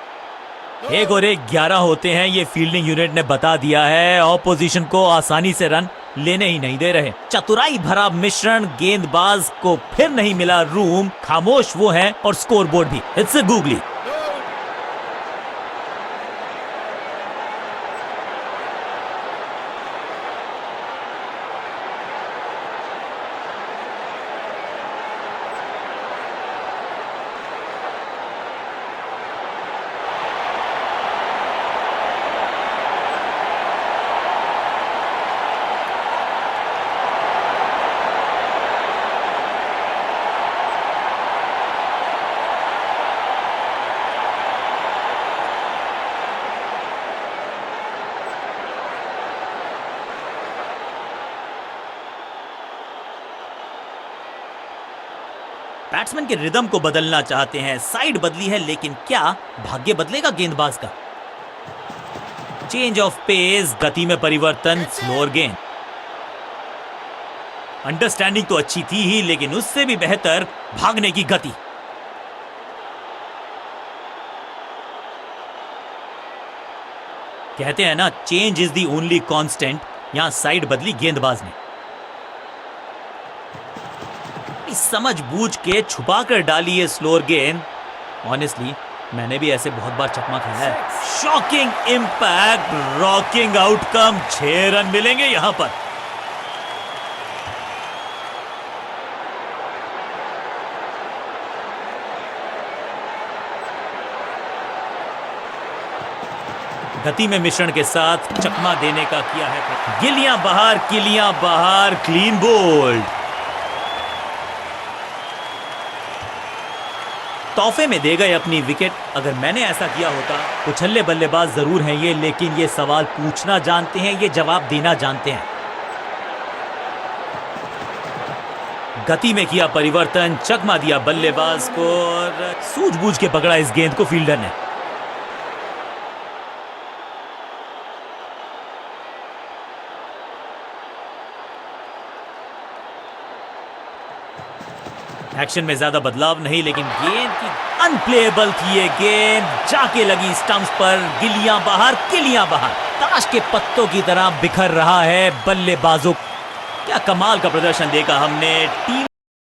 1 और 1 11 होते हैं, ये फील्डिंग यूनिट ने बता दिया है। ऑपोजिशन को आसानी से रन लेने ही नहीं दे रहे। चतुराई भरा मिश्रण, गेंदबाज को फिर नहीं मिला रूम, खामोश वो है और स्कोरबोर्ड भी। It's a googly. बैट्समैन के रिदम को बदलना चाहते हैं। साइड बदली है, लेकिन क्या भाग्य बदलेगा गेंदबाज का? चेंज ऑफ पेस, गति में परिवर्तन, स्लोअर गेंद। अंडरस्टैंडिंग तो अच्छी थी ही, लेकिन उससे भी बेहतर भागने की गति। कहते हैं ना, change is the only constant. यहां साइड बदली गेंदबाज ने। समझ बूझ के छुपा कर डाली है स्लोअर गेंद। ऑनेस्टली मैंने भी ऐसे बहुत बार चकमा खाया है। Shocking impact, rocking outcome. 6 run मिलेंगे यहां पर। गति में मिश्रण के साथ चकमा देने का किया है। गिलियां बाहर, किलियां बाहर, क्लीन बोल्ड। तोहफे में दे गए अपनी विकेट। अगर मैंने ऐसा किया होता। उछल्ले बल्लेबाज जरूर हैं ये, लेकिन ये सवाल पूछना जानते हैं, ये जवाब देना जानते हैं। गति में किया परिवर्तन, चकमा दिया बल्लेबाज को और सूझबूझ के पकड़ा इस गेंद को फील्डर ने। एक्शन में ज्यादा बदलाव नहीं, लेकिन गेंद की अनप्लेएबल थी ये गेंद, जाके लगी स्टंप्स पर, गिलियां बाहर किलियां बाहर, ताश के पत्तों की तरह बिखर रहा है बल्लेबाजों। क्या कमाल का प्रदर्शन देखा हमने। टीम